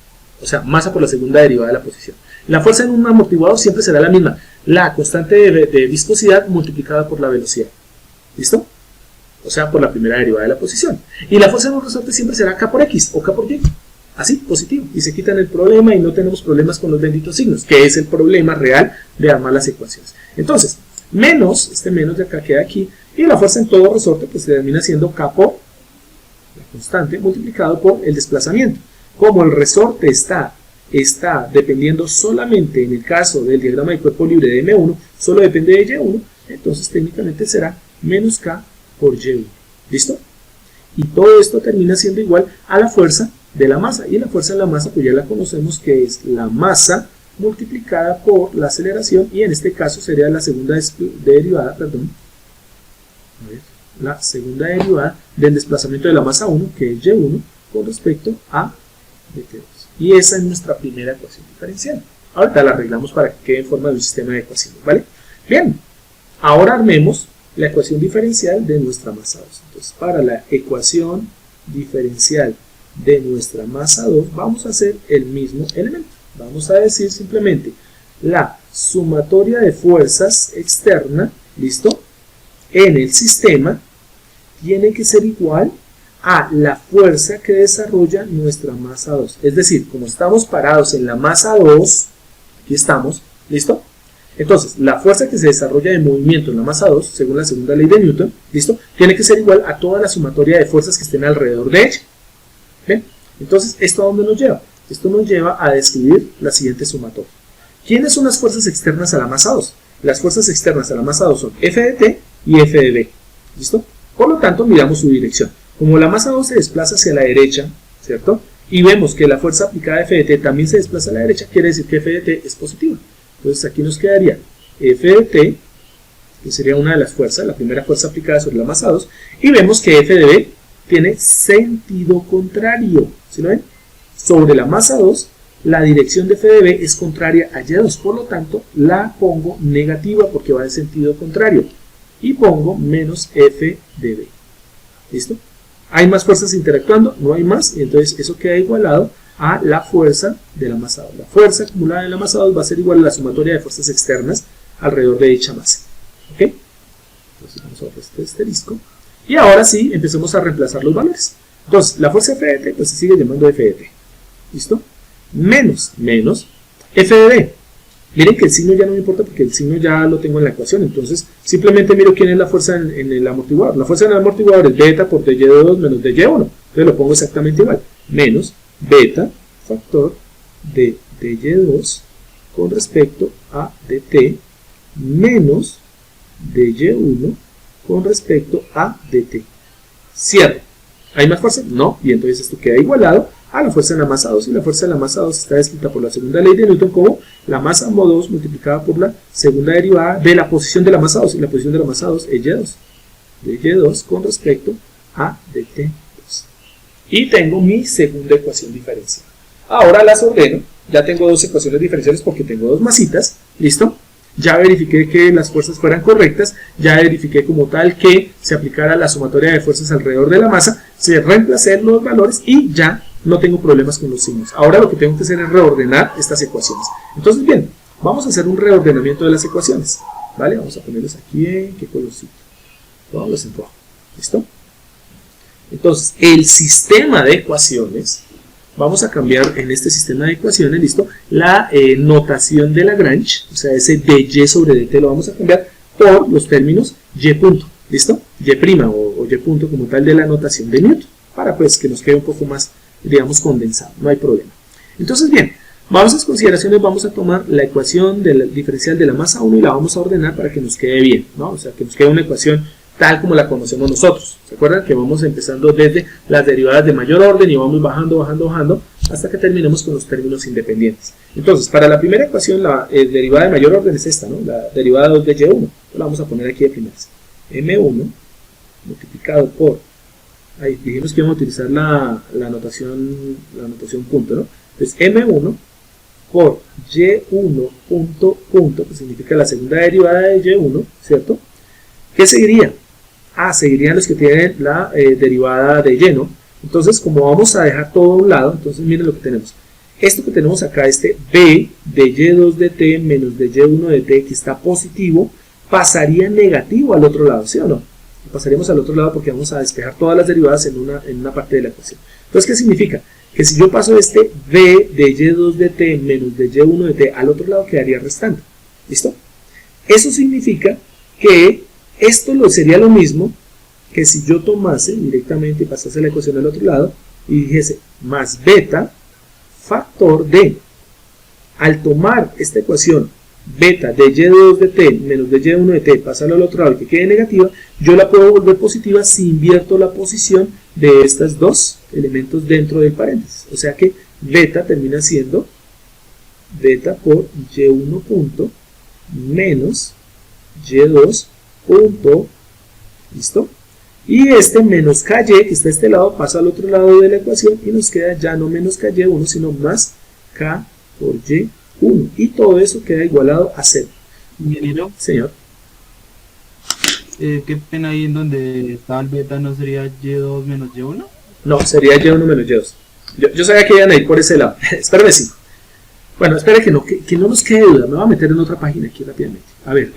o sea, masa por la segunda derivada de la posición. La fuerza en un amortiguador siempre será la misma, la constante de viscosidad multiplicada por la velocidad. ¿Listo? O sea, por la primera derivada de la posición. Y la fuerza en un resorte siempre será K por X o K por Y. Así, positivo. Y se quitan el problema y no tenemos problemas con los benditos signos, que es el problema real de armar las ecuaciones. Entonces, menos, este menos de acá queda aquí, y la fuerza en todo resorte pues se termina siendo K por la constante multiplicado por el desplazamiento. Como el resorte está dependiendo solamente, en el caso del diagrama de cuerpo libre de M1, solo depende de Y1, entonces técnicamente será menos K por Y1. ¿Listo? Y todo esto termina siendo igual a la fuerza de la masa. Y la fuerza de la masa pues ya la conocemos, que es la masa multiplicada por la aceleración, y en este caso sería la segunda derivada, la segunda derivada del desplazamiento de la masa 1, que es Y1, con respecto a dt2. Y esa es nuestra primera ecuación diferencial. Ahorita la arreglamos para que quede en forma de un sistema de ecuaciones, ¿vale? Bien, ahora armemos la ecuación diferencial de nuestra masa 2. Entonces, para la ecuación diferencial de nuestra masa 2, vamos a hacer el mismo elemento. Vamos a decir simplemente la sumatoria de fuerzas externa, ¿listo?, en el sistema tiene que ser igual a la fuerza que desarrolla nuestra masa 2. Es decir, como estamos parados en la masa 2, Aquí estamos, ¿listo? Entonces, la fuerza que se desarrolla de movimiento en la masa 2, según la segunda ley de Newton, ¿listo? Tiene que ser igual a toda la sumatoria de fuerzas que estén alrededor de ella. ¿Bien? Entonces, ¿esto a dónde nos lleva? Esto nos lleva a describir la siguiente sumatoria. ¿Quiénes son las fuerzas externas a la masa 2? Las fuerzas externas a la masa 2 son F de T y F de B. ¿Listo? Por lo tanto, miramos su dirección. Como la masa 2 se desplaza hacia la derecha, ¿cierto? Y vemos que la fuerza aplicada a F de T también se desplaza a la derecha, quiere decir que F de T es positiva. Entonces aquí nos quedaría F de T, que sería una de las fuerzas, la primera fuerza aplicada sobre la masa 2, y vemos que F de B tiene sentido contrario. ¿Sí lo ven? Sobre la masa 2, la dirección de F de B es contraria a Y2, por lo tanto la pongo negativa porque va en sentido contrario. Y pongo menos F de B. ¿Listo? ¿Hay más fuerzas interactuando? No hay más, y entonces eso queda igualado a la fuerza de la masa 2. La fuerza acumulada en la masa 2 va a ser igual a la sumatoria de fuerzas externas alrededor de dicha masa. ¿Ok? Entonces vamos a borrar este asterisco. Y ahora sí, empecemos a reemplazar los valores. Entonces, la fuerza F de T, pues se sigue llamando F de T. ¿Listo? Menos F de B. Miren que el signo ya no me importa porque el signo ya lo tengo en la ecuación. Entonces, simplemente miro quién es la fuerza en el amortiguador. La fuerza en el amortiguador es beta por dy2 menos dy1. Entonces lo pongo exactamente igual. Menos beta factor de dy2 con respecto a dt menos dy1 con respecto a dt. Cierro. ¿Hay más fuerza? No. Y entonces esto queda igualado a la fuerza de la masa 2, y la fuerza de la masa 2 está descrita por la segunda ley de Newton como la masa mod 2 multiplicada por la segunda derivada de la posición de la masa 2, y la posición de la masa 2 es y2, de y2 con respecto a dt2. Y tengo mi segunda ecuación diferencial. Ahora las ordeno, ya tengo dos ecuaciones diferenciales porque tengo dos masitas, ¿listo? Ya verifiqué que las fuerzas fueran correctas, ya verifiqué como tal que se aplicara la sumatoria de fuerzas alrededor de la masa, se reemplacé los valores y ya no tengo problemas con los signos. Ahora lo que tengo que hacer es reordenar estas ecuaciones. Entonces, bien, vamos a hacer un reordenamiento de las ecuaciones. ¿Vale? Vamos a ponerlos aquí en qué colorcito. Todos en rojo. ¿Listo? Entonces, el sistema de ecuaciones, vamos a cambiar en este sistema de ecuaciones, ¿listo? La notación de Lagrange, o sea, ese dy sobre dt lo vamos a cambiar por los términos y punto. ¿Listo? Y' o y punto como tal de la notación de Newton, para pues que nos quede un poco más, digamos, condensado, no hay problema. Entonces, bien, vamos a las consideraciones, vamos a tomar la ecuación del diferencial de la masa 1 y la vamos a ordenar para que nos quede bien, ¿no? O sea, que nos quede una ecuación tal como la conocemos nosotros. ¿Se acuerdan? Que vamos empezando desde las derivadas de mayor orden y vamos bajando hasta que terminemos con los términos independientes. Entonces, para la primera ecuación, la derivada de mayor orden es esta, ¿no? La derivada 2 de y1. La vamos a poner aquí de primeras. m1 multiplicado por, ahí dijimos que íbamos a utilizar la notación punto, ¿no? Entonces, m1 por y1 punto, que significa la segunda derivada de y1, ¿cierto? ¿Qué seguiría? Seguirían los que tienen la derivada de y, ¿no? Entonces, como vamos a dejar todo a un lado, entonces miren lo que tenemos. Esto que tenemos acá, este b de y2 de t menos de y1 de t, que está positivo, pasaría negativo al otro lado, ¿sí o no? Pasaríamos al otro lado porque vamos a despejar todas las derivadas en una parte de la ecuación. Entonces, ¿qué significa? Que si yo paso este b de y2 de t menos de y1 de t al otro lado, quedaría restante. ¿Listo? Eso significa que esto sería lo mismo que si yo tomase directamente y pasase la ecuación al otro lado y dijese más beta factor de, al tomar esta ecuación beta de y2 de t menos de y1 de t, pasarlo al otro lado y que quede negativa, yo la puedo volver positiva si invierto la posición de estos dos elementos dentro del paréntesis. O sea que beta termina siendo beta por y1 punto menos y2 punto, ¿listo? Y este menos ky que está a este lado pasa al otro lado de la ecuación y nos queda ya no menos ky1 sino más k por y1, y todo eso queda igualado a 0. Ingeniero, Señor. ¿qué pena ahí en donde está el beta no sería y2 menos y1? No, sería y1 menos y2. Yo sabía que iban a ir por ese lado. Espérame, sí. Bueno, espere que no nos quede duda. Me voy a meter en otra página aquí rápidamente. A ver,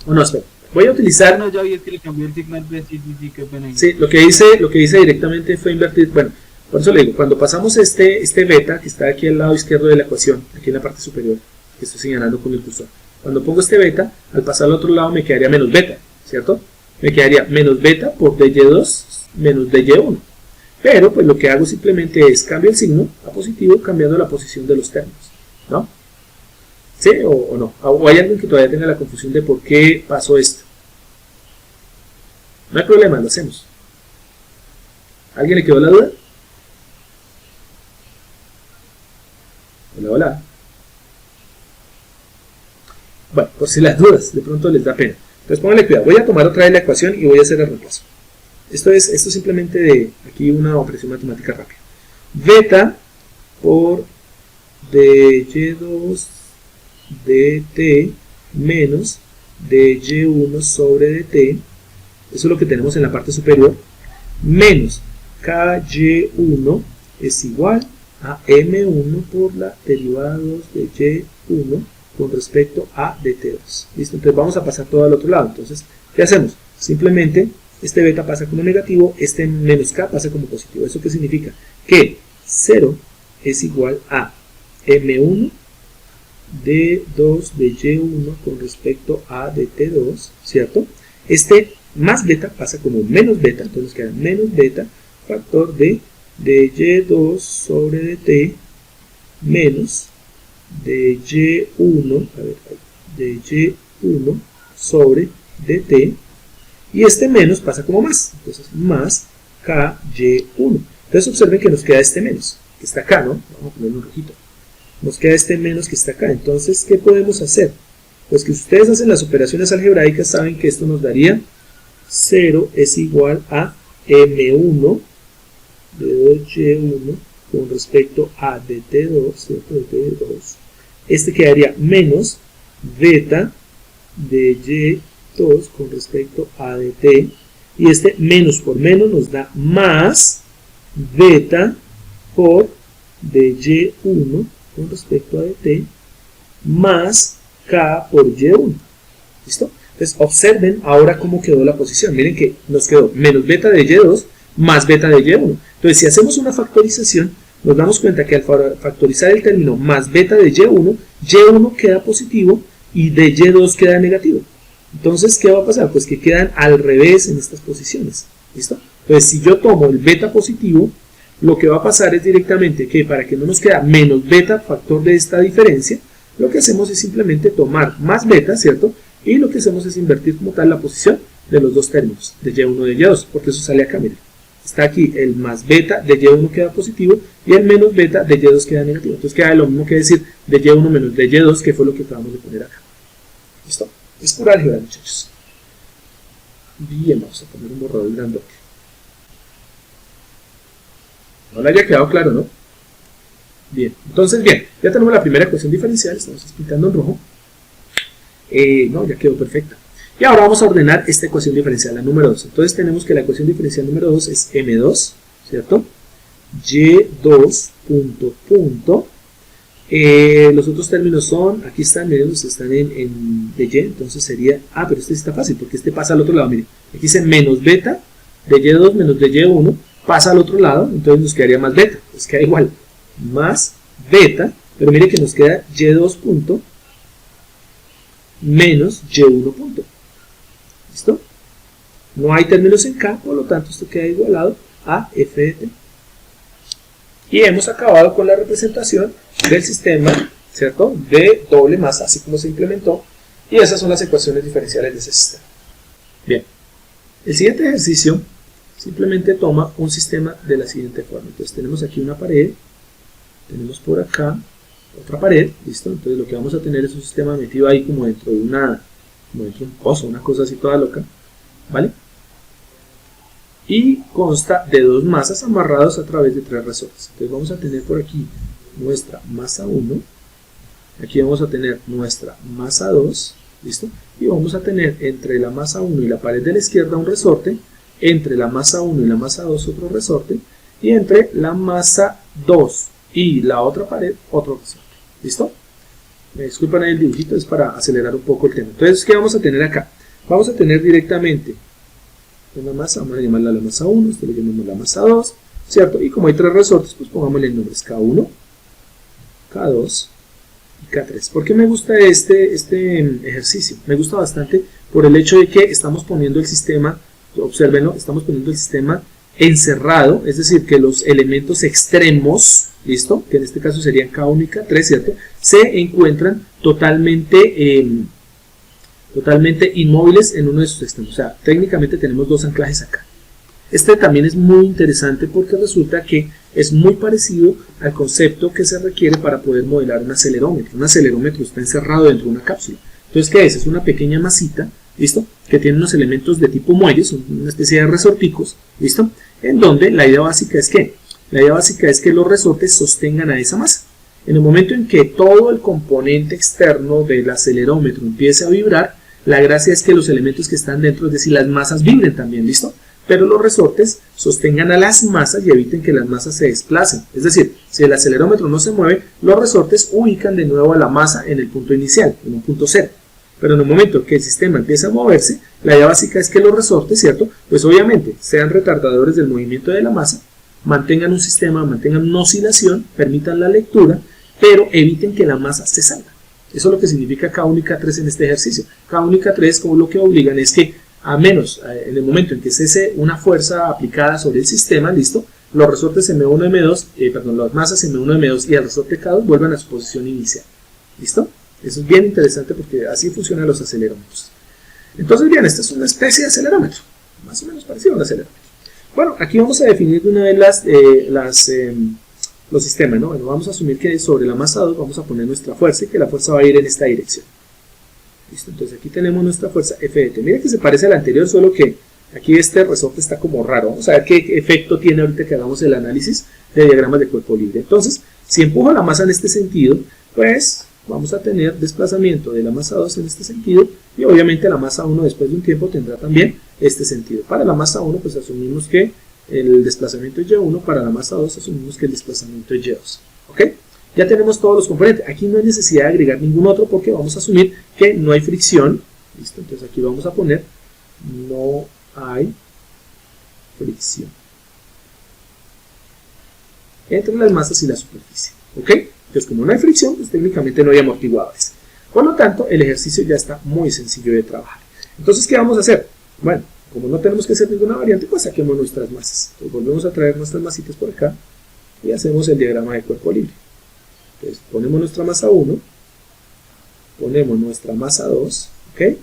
no, espera. Voy a utilizar... No, ya vi que le cambió el signo al B, sí, qué pena. Sí, lo que hice directamente fue invertir... Bueno, Por eso le digo, cuando pasamos este beta, que está aquí al lado izquierdo de la ecuación, aquí en la parte superior, que estoy señalando con el cursor, cuando pongo este beta, al pasar al otro lado me quedaría menos beta, ¿cierto? Me quedaría menos beta por dy2 menos dy1. Pero pues lo que hago simplemente es cambio el signo a positivo cambiando la posición de los términos, ¿no? ¿Sí o no? ¿O hay alguien que todavía tenga la confusión de por qué pasó esto? No hay problema, lo hacemos. ¿Alguien le quedó la duda? Hola, hola. Bueno, por si las dudas, de pronto les da pena. Entonces pónganle cuidado. Voy a tomar otra vez la ecuación y voy a hacer el reemplazo. Esto es simplemente de aquí una operación matemática rápida. Beta por dy2 dt menos dy1 sobre dt, eso es lo que tenemos en la parte superior, menos ky1 es igual a m1 por la derivada 2 de y1 con respecto a dt2. ¿Listo? Entonces vamos a pasar todo al otro lado. Entonces, ¿qué hacemos? Simplemente este beta pasa como negativo, este menos k pasa como positivo. ¿Eso qué significa? Que 0 es igual a m1 d2 de y1 con respecto a dt2, ¿cierto? Este más beta pasa como menos beta, entonces nos queda menos beta factor de y2 sobre dt menos de y1, de y1 sobre dt, y este menos pasa como más, entonces más ky1. Entonces observen que nos queda este menos, que está acá, ¿no? Vamos a ponerle un rojito. Nos queda este menos que está acá. Entonces, ¿qué podemos hacer? Pues que si ustedes hacen las operaciones algebraicas, saben que esto nos daría 0 es igual a m1 de 2y1 con respecto a dt2, ¿cierto? dt2. Este quedaría menos beta de y2 con respecto a dt. Y este menos por menos nos da más beta por de y1 con respecto a dt más k por y1. ¿Listo? Entonces observen ahora cómo quedó la posición. Miren que nos quedó menos beta de y2 más beta de y1. Entonces si hacemos una factorización, nos damos cuenta que al factorizar el término más beta de y1, y1 queda positivo y de y2 queda negativo. Entonces, ¿qué va a pasar? Pues que quedan al revés en estas posiciones. ¿Listo? Entonces si yo tomo el beta positivo, lo que va a pasar es directamente que para que no nos queda menos beta factor de esta diferencia, lo que hacemos es simplemente tomar más beta, ¿cierto? Y lo que hacemos es invertir como tal la posición de los dos términos, de y1 y de y2, porque eso sale acá, miren. Está aquí el más beta de y1 queda positivo y el menos beta de y2 queda negativo. Entonces queda lo mismo que decir de y1 menos de y2, que fue lo que acabamos de poner acá. ¿Listo? Es pura álgebra, muchachos. Bien, vamos a poner un borrador grandote. No le haya quedado claro, ¿no? Bien, entonces bien, ya tenemos la primera ecuación diferencial, estamos explicando en rojo. No, ya quedó perfecta. Y ahora vamos a ordenar esta ecuación diferencial, la número 2. Entonces tenemos que la ecuación diferencial número 2 es m2, ¿cierto? y2 punto. Los otros términos son, aquí están, miren, están en de y, entonces sería, pero este sí está fácil, porque este pasa al otro lado, miren. Aquí dice menos beta de y2 menos de y1, pasa al otro lado, entonces nos quedaría más beta, pues queda igual, más beta, pero mire que nos queda y2 punto menos y1 punto. ¿Listo? No hay términos en K, por lo tanto esto queda igualado a f de t. Y hemos acabado con la representación del sistema, ¿cierto? De doble masa, así como se implementó, y esas son las ecuaciones diferenciales de ese sistema. Bien, el siguiente ejercicio simplemente toma un sistema de la siguiente forma. Entonces tenemos aquí una pared, tenemos por acá otra pared, ¿listo? Entonces lo que vamos a tener es un sistema metido ahí como dentro de un pozo, una cosa así toda loca, ¿vale? Y consta de dos masas amarradas a través de tres resortes. Entonces vamos a tener por aquí nuestra masa 1, aquí vamos a tener nuestra masa 2, ¿listo? Y vamos a tener entre la masa 1 y la pared de la izquierda un resorte, entre la masa 1 y la masa 2 otro resorte, y entre la masa 2 y la otra pared otro resorte. ¿Listo? Me disculpan ahí el dibujito, es para acelerar un poco el tema. Entonces, ¿qué vamos a tener acá? Vamos a tener directamente una masa, vamos a llamarla la masa 1, esto le llamamos la masa 2, ¿cierto? Y como hay 3 resortes, pues pongámosle nombres K1, K2 y K3. ¿Por qué me gusta este ejercicio? Me gusta bastante por el hecho de que estamos poniendo el sistema, obsérvenlo, estamos poniendo el sistema encerrado, es decir, que los elementos extremos, ¿listo? Que en este caso serían K1 y K3, ¿cierto? Se encuentran totalmente inmóviles en uno de sus extremos. O sea, técnicamente tenemos 2 anclajes acá. Este también es muy interesante porque resulta que es muy parecido al concepto que se requiere para poder modelar un acelerómetro. Un acelerómetro está encerrado dentro de una cápsula. Entonces, ¿qué es? Es una pequeña masita, ¿listo? Que tiene unos elementos de tipo muelles, una especie de resorticos, ¿listo? En donde la idea básica es que los resortes sostengan a esa masa. En el momento en que todo el componente externo del acelerómetro empiece a vibrar, la gracia es que los elementos que están dentro, es decir, las masas vibren también, ¿listo? Pero los resortes sostengan a las masas y eviten que las masas se desplacen. Es decir, si el acelerómetro no se mueve, los resortes ubican de nuevo a la masa en el punto inicial, en un punto cero. Pero en el momento que el sistema empieza a moverse, la idea básica es que los resortes, ¿cierto? Pues obviamente sean retardadores del movimiento de la masa, mantengan un sistema, mantengan una oscilación, permitan la lectura, pero eviten que la masa se salga. Eso es lo que significa K1 y K3 en este ejercicio. K1 y K3 como lo que obligan es que, a menos en el momento en que cese una fuerza aplicada sobre el sistema, ¿listo? Los resortes M1, M2, las masas M1, M2 y el resorte K2 vuelvan a su posición inicial. ¿Listo? Eso es bien interesante porque así funcionan los acelerómetros. Entonces, bien, esta es una especie de acelerómetro, más o menos parecido a un acelerómetro. Bueno, aquí vamos a definir de una vez los sistemas, ¿no? Bueno, vamos a asumir que sobre la masa 2 vamos a poner nuestra fuerza y que la fuerza va a ir en esta dirección. ¿Listo? Entonces aquí tenemos nuestra fuerza F de T. Mira que se parece al anterior, solo que aquí este resorte está como raro. Vamos a ver qué efecto tiene ahorita que hagamos el análisis de diagramas de cuerpo libre. Entonces, si empujo la masa en este sentido, pues vamos a tener desplazamiento de la masa 2 en este sentido y obviamente la masa 1 después de un tiempo tendrá también este sentido. Para la masa 1 pues asumimos que el desplazamiento es Y1, para la masa 2 asumimos que el desplazamiento es Y2. ¿Ok? Ya tenemos todos los componentes. Aquí no hay necesidad de agregar ningún otro porque vamos a asumir que no hay fricción. ¿Listo? Entonces aquí vamos a poner no hay fricción entre las masas y la superficie. ¿Ok? Entonces como no hay fricción, pues técnicamente no hay amortiguadores. Por lo tanto, el ejercicio ya está muy sencillo de trabajar. Entonces, ¿qué vamos a hacer? Bueno, como no tenemos que hacer ninguna variante, pues saquemos nuestras masas. Entonces volvemos a traer nuestras masitas por acá y hacemos el diagrama de cuerpo libre. Entonces ponemos nuestra masa 1, ponemos nuestra masa 2, ¿ok? Esta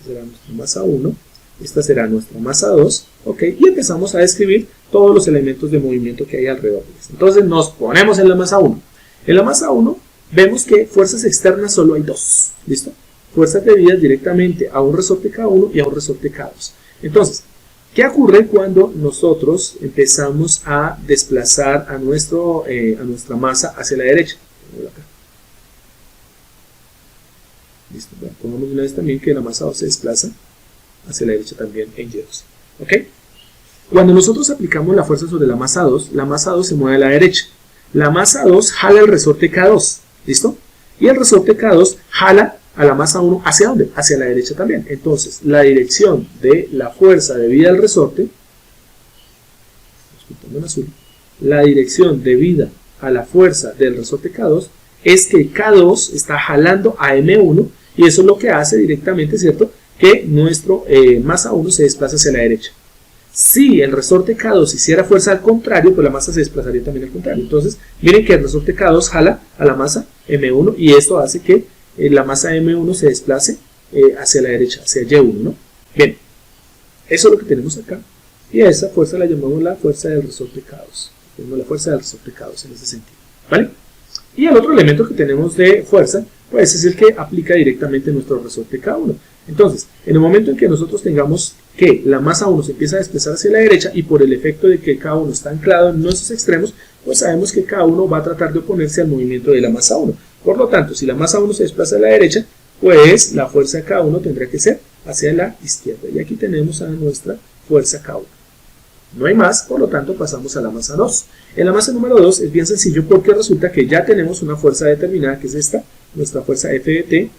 será nuestra masa 1, esta será nuestra masa 2, ¿ok? Y empezamos a describir todos los elementos de movimiento que hay alrededor de esto. Entonces nos ponemos en la masa 1. En la masa 1 vemos que fuerzas externas solo hay 2, ¿listo? Fuerzas debidas directamente a un resorte K1 y a un resorte K2. Entonces, ¿qué ocurre cuando nosotros empezamos a desplazar a nuestra masa hacia la derecha? Acá. Listo. Bueno, pongamos una vez también que la masa 2 se desplaza hacia la derecha también en Y2. ¿Ok? Cuando nosotros aplicamos la fuerza sobre la masa 2 se mueve a la derecha. La masa 2 jala el resorte K2. ¿Listo? Y el resorte K2 jala a la masa 1, ¿hacia dónde? Hacia la derecha también. Entonces, la dirección de la fuerza debida al resorte, en azul, la dirección debida a la fuerza del resorte K2 es que K2 está jalando a M1 y eso es lo que hace directamente, ¿cierto? Que nuestro masa 1 se desplaza hacia la derecha. Si el resorte K2 hiciera fuerza al contrario, pues la masa se desplazaría también al contrario. Entonces, miren que el resorte K2 jala a la masa M1 y esto hace que la masa M1 se desplace hacia la derecha, hacia Y1, ¿no? Bien, eso es lo que tenemos acá. Y a esa fuerza la llamamos la fuerza del resorte K2. Tenemos la fuerza del resorte K2 en ese sentido, ¿vale? Y el otro elemento que tenemos de fuerza, pues es el que aplica directamente nuestro resorte K1. Entonces, en el momento en que nosotros tengamos que la masa 1 se empieza a desplazar hacia la derecha y por el efecto de que K1 está anclado en nuestros extremos, pues sabemos que K1 va a tratar de oponerse al movimiento de la masa 1. Por lo tanto, si la masa 1 se desplaza a la derecha, pues la fuerza K1 tendrá que ser hacia la izquierda. Y aquí tenemos a nuestra fuerza K1. No hay más, por lo tanto pasamos a la masa 2. En la masa número 2 es bien sencillo porque resulta que ya tenemos una fuerza determinada que es esta, nuestra fuerza F de T,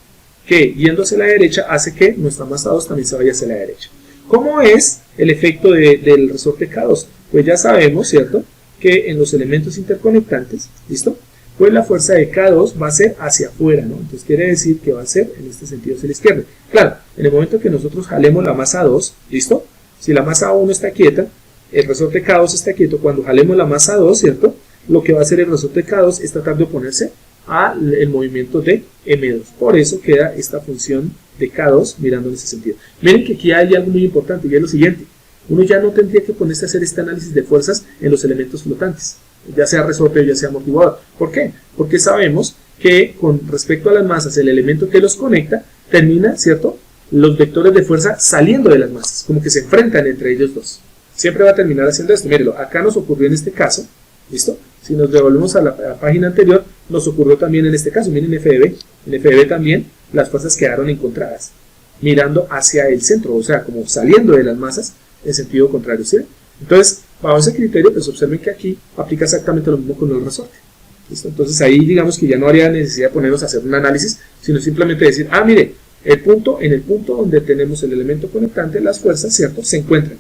que yendo hacia la derecha hace que nuestra masa 2 también se vaya hacia la derecha. ¿Cómo es el efecto del resorte K2? Pues ya sabemos, ¿cierto?, que en los elementos interconectantes, ¿listo?, pues la fuerza de K2 va a ser hacia afuera, ¿no? Entonces quiere decir que va a ser en este sentido hacia la izquierda. Claro, en el momento que nosotros jalemos la masa 2, ¿listo? Si la masa 1 está quieta, el resorte K2 está quieto. Cuando jalemos la masa 2, ¿cierto?, lo que va a hacer el resorte K2 es tratar de oponerse al movimiento de M2. Por eso queda esta función de K2 mirando en ese sentido. Miren que aquí hay algo muy importante y es lo siguiente. Uno ya no tendría que ponerse a hacer este análisis de fuerzas en los elementos flotantes, ya sea resorte o ya sea amortiguador. ¿Por qué? Porque sabemos que con respecto a las masas, el elemento que los conecta termina, ¿cierto?, los vectores de fuerza saliendo de las masas, como que se enfrentan entre ellos dos. Siempre va a terminar haciendo esto. Mírenlo, acá nos ocurrió en este caso, ¿listo? Si nos devolvemos a la página anterior, nos ocurrió también en este caso. Miren FDB, en FDB también las fuerzas quedaron encontradas, mirando hacia el centro, o sea, como saliendo de las masas en sentido contrario, ¿sí? Entonces, bajo ese criterio, pues observen que aquí aplica exactamente lo mismo con el resorte. ¿Listo? Entonces ahí digamos que ya no habría necesidad de ponernos a hacer un análisis, sino simplemente decir, ah, mire, en el punto donde tenemos el elemento conectante, las fuerzas, ¿cierto?, se encuentran.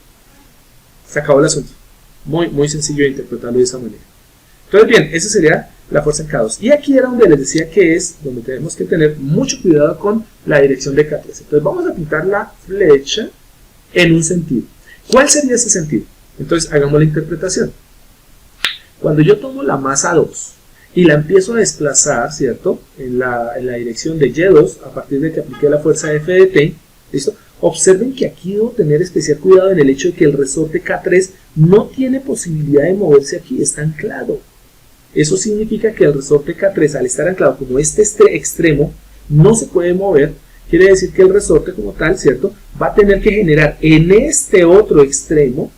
Se acabó el asunto. Muy sencillo de interpretarlo de esa manera. Entonces, bien, esa sería la fuerza en K2. Y aquí era donde les decía que es donde tenemos que tener mucho cuidado con la dirección de K3. Entonces vamos a pintar la flecha en un sentido. ¿Cuál sería ese sentido? Entonces hagamos la interpretación. Cuando yo tomo la masa 2 y la empiezo a desplazar, ¿cierto?, en la dirección de Y2, a partir de que apliqué la fuerza F de T, ¿listo? Observen que aquí debo tener especial cuidado en el hecho de que el resorte K3 no tiene posibilidad de moverse aquí, está anclado. Eso significa que el resorte K3, al estar anclado como este extremo, no se puede mover. Quiere decir que el resorte como tal, ¿cierto?, va a tener que generar en este otro extremo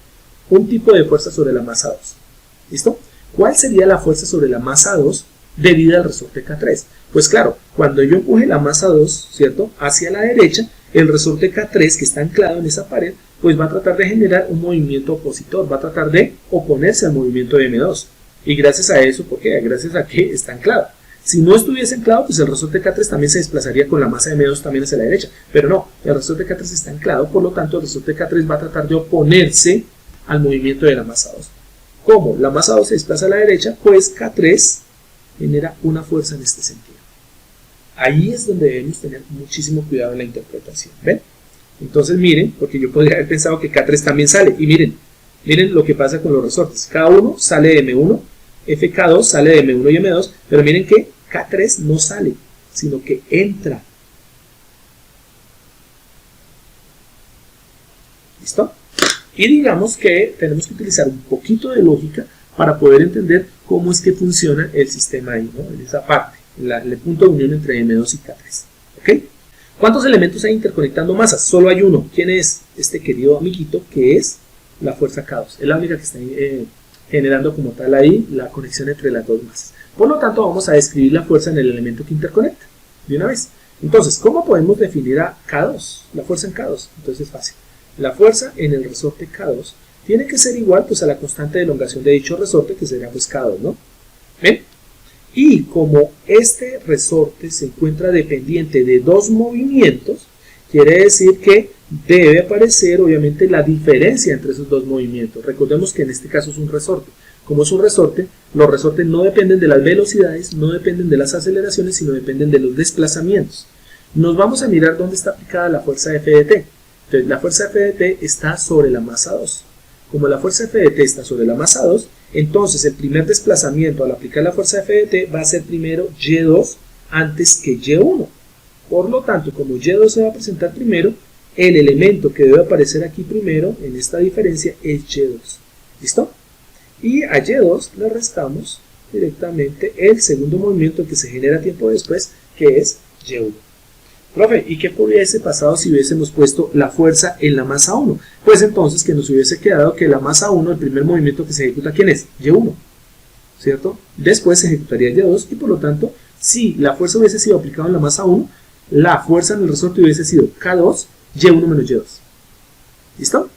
un tipo de fuerza sobre la masa 2. ¿Listo? ¿Cuál sería la fuerza sobre la masa 2 debida al resorte K3? Pues claro, cuando yo empuje la masa 2, ¿cierto?, hacia la derecha, el resorte K3 que está anclado en esa pared, pues va a tratar de generar un movimiento opositor, va a tratar de oponerse al movimiento de M2. Y gracias a eso, ¿por qué? Gracias a que está anclado. Si no estuviese anclado, pues el resorte K3 también se desplazaría con la masa de M2 también hacia la derecha. Pero no, el resorte K3 está anclado, por lo tanto el resorte K3 va a tratar de oponerse al movimiento de la masa 2. ¿Cómo? La masa 2 se desplaza a la derecha, pues K3 genera una fuerza en este sentido. Ahí es donde debemos tener muchísimo cuidado en la interpretación. ¿Ven? Entonces miren, porque yo podría haber pensado que K3 también sale. Y miren lo que pasa con los resortes. K1 sale de M1, FK2 sale de M1 y M2, pero miren que K3 no sale, sino que entra. ¿Listo? Y digamos que tenemos que utilizar un poquito de lógica para poder entender cómo es que funciona el sistema ahí, ¿no?, en esa parte, el punto de unión entre M2 y K3. ¿Ok? ¿Cuántos elementos hay interconectando masas? Solo hay uno. ¿Quién es? Este querido amiguito, que es la fuerza K2. Es la única que está generando como tal ahí la conexión entre las dos masas. Por lo tanto, vamos a describir la fuerza en el elemento que interconecta de una vez. Entonces, ¿cómo podemos definir a K2? La fuerza en K2. Entonces es fácil. La fuerza en el resorte K2 tiene que ser igual, pues, a la constante de elongación de dicho resorte, que sería pues K2, ¿no? ¿Ven? Y como este resorte se encuentra dependiente de dos movimientos, quiere decir que debe aparecer obviamente la diferencia entre esos dos movimientos. Recordemos que en este caso es un resorte. Como es un resorte, los resortes no dependen de las velocidades, no dependen de las aceleraciones, sino dependen de los desplazamientos. Nos vamos a mirar dónde está aplicada la fuerza F de T. Entonces, la fuerza F de T está sobre la masa 2. Como la fuerza F de T está sobre la masa 2, entonces el primer desplazamiento al aplicar la fuerza F de T va a ser primero Y2 antes que Y1. Por lo tanto, como Y2 se va a presentar primero, el elemento que debe aparecer aquí primero en esta diferencia es Y2. ¿Listo? Y a Y2 le restamos directamente el segundo movimiento que se genera tiempo después, que es Y1. Profe, ¿y qué hubiese pasado si hubiésemos puesto la fuerza en la masa 1? Pues entonces que nos hubiese quedado que la masa 1, el primer movimiento que se ejecuta, ¿quién es? Y1, ¿cierto? Después se ejecutaría Y2 y por lo tanto, si la fuerza hubiese sido aplicada en la masa 1, la fuerza en el resorte hubiese sido K2, Y1 menos Y2. ¿Listo?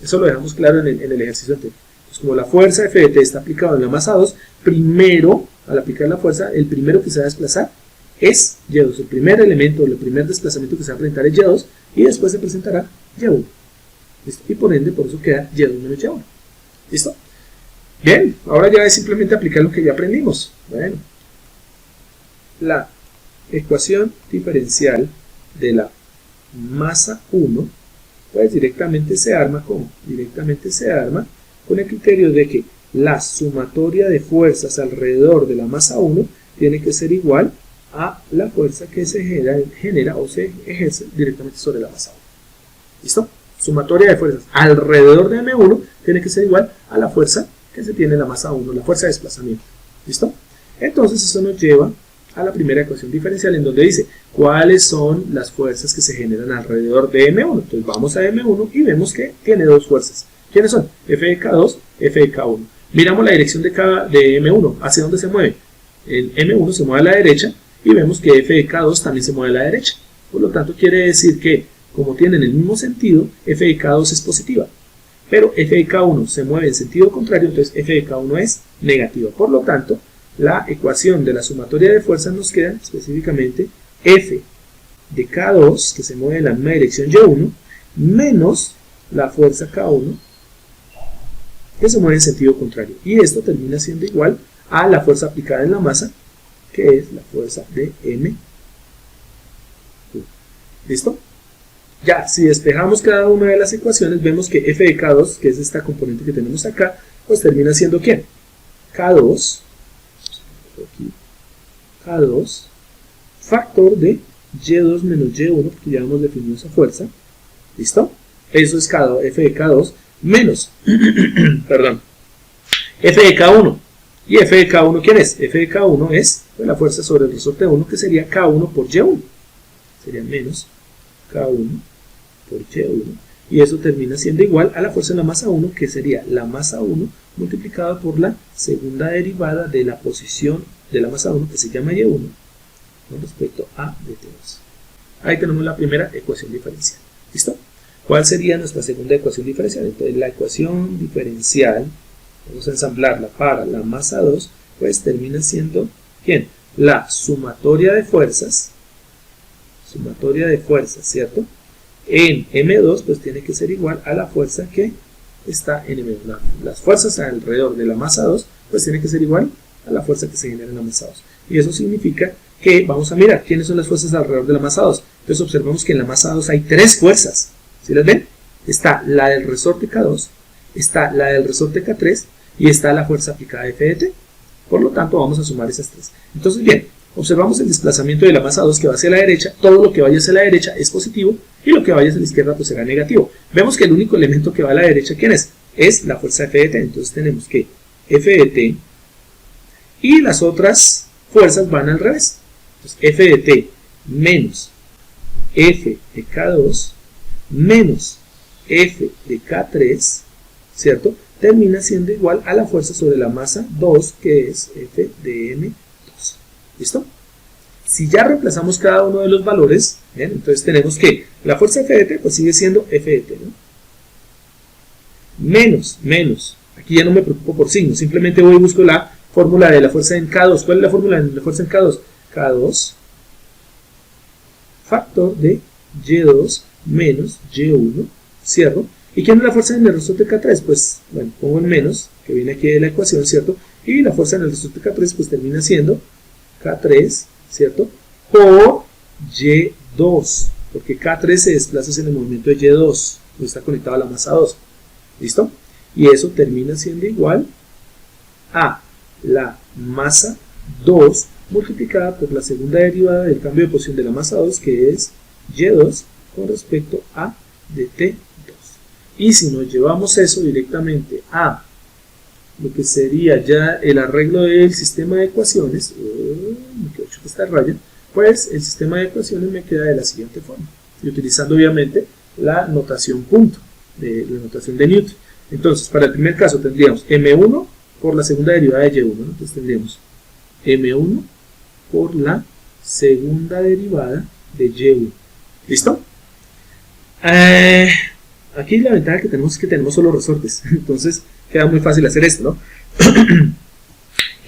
Eso lo dejamos claro en el ejercicio anterior. Pues como la fuerza F de T está aplicada en la masa 2, primero, al aplicar la fuerza, el primero que se va a desplazar es Y2. El primer elemento, el primer desplazamiento que se va a presentar es Y2 y después se presentará Y1. ¿Listo? Y por ende, por eso queda Y2 menos Y1. ¿Listo? Bien, ahora ya es simplemente aplicar lo que ya aprendimos. Bueno, la ecuación diferencial de la masa 1, pues directamente se arma con el criterio de que la sumatoria de fuerzas alrededor de la masa 1 tiene que ser igual a la fuerza que se genera o se ejerce directamente sobre la masa 1. ¿Listo? Sumatoria de fuerzas alrededor de M1 tiene que ser igual a la fuerza que se tiene en la masa 1, la fuerza de desplazamiento. ¿Listo? Entonces eso nos lleva a la primera ecuación diferencial en donde dice cuáles son las fuerzas que se generan alrededor de M1. Entonces vamos a M1 y vemos que tiene dos fuerzas. ¿Quiénes son? F de K2, F de K1. Miramos la dirección de M1, ¿hacia dónde se mueve? El M1 se mueve a la derecha y vemos que F de K2 también se mueve a la derecha. Por lo tanto quiere decir que como tienen el mismo sentido, F de K2 es positiva. Pero F de K1 se mueve en sentido contrario, entonces F de K1 es negativa. Por lo tanto, la ecuación de la sumatoria de fuerzas nos queda específicamente F de K2, que se mueve en la misma dirección Y1, menos la fuerza K1, que se mueve en sentido contrario. Y esto termina siendo igual a la fuerza aplicada en la masa, que es la fuerza de M. ¿Listo? Ya, si despejamos cada una de las ecuaciones, vemos que F de K2, que es esta componente que tenemos acá, pues termina siendo ¿quién? K2, factor de Y2 menos Y1, porque ya hemos definido esa fuerza. ¿Listo? Eso es F de K2 menos, perdón, F de K1. ¿Y F de K1 quién es? F de K1 es pues, la fuerza sobre el resorte 1, que sería K1 por Y1. Sería menos K1 por Y1. Y eso termina siendo igual a la fuerza en la masa 1, que sería la masa 1 multiplicada por la segunda derivada de la posición de la masa 1, que se llama Y1, con respecto a dt2. Ahí tenemos la primera ecuación diferencial. ¿Listo? ¿Cuál sería nuestra segunda ecuación diferencial? Entonces la ecuación diferencial, vamos a ensamblarla para la masa 2, pues termina siendo, ¿quién? La sumatoria de fuerzas, ¿cierto? En M2, pues tiene que ser igual a la fuerza que está en M2. Las fuerzas alrededor de la masa 2, pues tiene que ser igual a la fuerza que se genera en la masa 2. Y eso significa que vamos a mirar quiénes son las fuerzas alrededor de la masa 2. Entonces observamos que en la masa 2 hay tres fuerzas. ¿Sí las ven? Está la del resorte K2, está la del resorte K3 y está la fuerza aplicada F de T. Por lo tanto, vamos a sumar esas tres. Entonces, bien, observamos el desplazamiento de la masa 2 que va hacia la derecha. Todo lo que vaya hacia la derecha es positivo y lo que vaya hacia la izquierda pues será negativo. Vemos que el único elemento que va a la derecha, ¿quién es? Es la fuerza F de T. Entonces tenemos que F de T y las otras fuerzas van al revés. Entonces F de T menos F de K2 menos F de K3, ¿cierto? Termina siendo igual a la fuerza sobre la masa 2, que es F de M2. ¿Listo? Si ya reemplazamos cada uno de los valores, ¿bien? Entonces tenemos que la fuerza F de T pues sigue siendo F de T, ¿no? Menos, aquí ya no me preocupo por signos, simplemente voy y busco la fórmula de la fuerza en K2. ¿Cuál es la fórmula de la fuerza en K2? K2 factor de Y2 menos Y1, cierro. ¿Y quién es la fuerza en el resorte K3? Pues, bueno, pongo el menos, que viene aquí de la ecuación, ¿cierto? Y la fuerza en el resorte K3, pues termina siendo K3, ¿cierto? Por Y2, porque K3 se desplaza en el movimiento de Y2, pues está conectado a la masa 2, ¿listo? Y eso termina siendo igual a la masa 2 multiplicada por la segunda derivada del cambio de posición de la masa 2, que es Y2 con respecto a dt2. Y si nos llevamos eso directamente a lo que sería ya el arreglo del sistema de ecuaciones, me quedo chupa esta raya, pues el sistema de ecuaciones me queda de la siguiente forma, y utilizando obviamente la notación punto, la notación de Newton. Entonces, para el primer caso tendríamos M1 por la segunda derivada de Y1, ¿no? Entonces tendríamos M1 por la segunda derivada de Y1. ¿Listo? Aquí la ventaja que tenemos es que tenemos solo resortes, entonces queda muy fácil hacer esto, ¿no?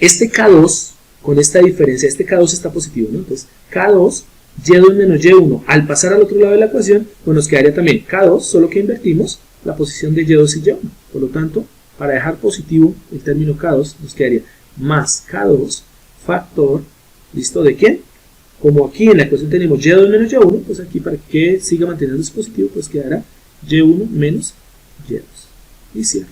Este K2, con esta diferencia, este K2 está positivo, ¿no? Entonces K2, Y2 menos Y1, al pasar al otro lado de la ecuación, pues nos quedaría también K2, solo que invertimos, la posición de Y2 y Y1. Por lo tanto, para dejar positivo el término K2, nos quedaría más K2 factor, ¿listo? ¿De quién? Como aquí en la ecuación tenemos Y2 menos Y1, pues aquí para que siga manteniéndose positivo, pues quedará Y1 menos Y2. Y cierro.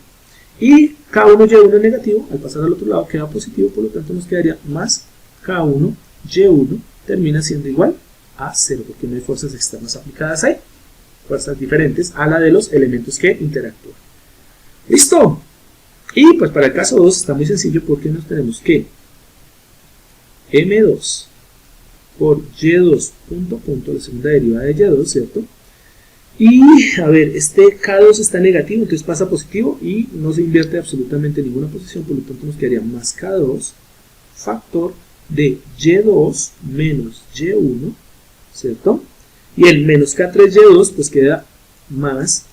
Y K1 Y1 negativo, al pasar al otro lado queda positivo, por lo tanto nos quedaría más K1 Y1 termina siendo igual a 0, porque no hay fuerzas externas aplicadas ahí. Fuerzas diferentes a la de los elementos que interactúan. ¿Listo? Y pues para el caso 2 está muy sencillo porque nos tenemos que M2 por Y2 punto, la segunda derivada de Y2, ¿cierto? Y a ver, este K2 está negativo, entonces pasa a positivo y no se invierte absolutamente ninguna posición, por lo tanto nos quedaría más K2 factor de Y2 menos Y1, ¿cierto? Y el menos K3Y2 pues queda más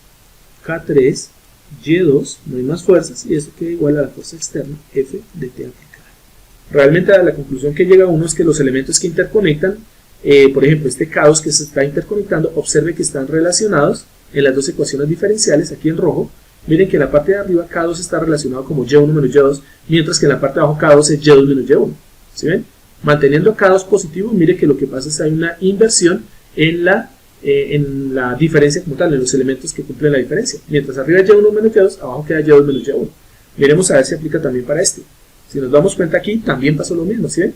K3Y2, no hay más fuerzas, y eso queda igual a la fuerza externa F de T aplicada. Realmente la conclusión que llega uno es que los elementos que interconectan, por ejemplo este K2 que se está interconectando, observe que están relacionados en las dos ecuaciones diferenciales, aquí en rojo. Miren que en la parte de arriba K2 está relacionado como Y1 menos Y2, mientras que en la parte de abajo K2 es Y2 menos Y1. ¿Sí ven? Manteniendo K2 positivo, mire que lo que pasa es que hay una inversión en la diferencia como tal, en los elementos que cumplen la diferencia. Mientras arriba es Y1 menos Y2, abajo queda Y2 menos Y1. Miremos a ver si aplica también para este. Si nos damos cuenta aquí, también pasó lo mismo, ¿sí ven?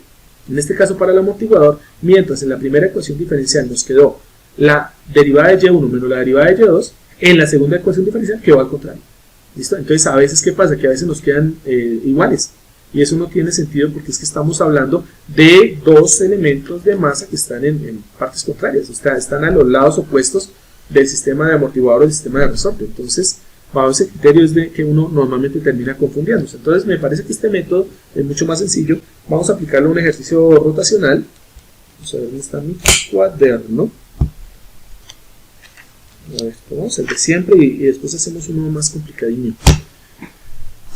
En este caso para el amortiguador, mientras en la primera ecuación diferencial nos quedó la derivada de Y1 menos la derivada de Y2, en la segunda ecuación diferencial quedó al contrario. ¿Listo? Entonces a veces, ¿qué pasa? Que a veces nos quedan iguales. Y eso no tiene sentido porque es que estamos hablando de dos elementos de masa que están en partes contrarias, o sea, están a los lados opuestos del sistema de amortiguador o del sistema de resorte. Entonces, bajo ese criterio es de que uno normalmente termina confundiéndose. Entonces, me parece que este método es mucho más sencillo. Vamos a aplicarlo a un ejercicio rotacional. Vamos a ver dónde está mi cuaderno. A ver, vamos a hacer de siempre y después hacemos uno más complicadinho.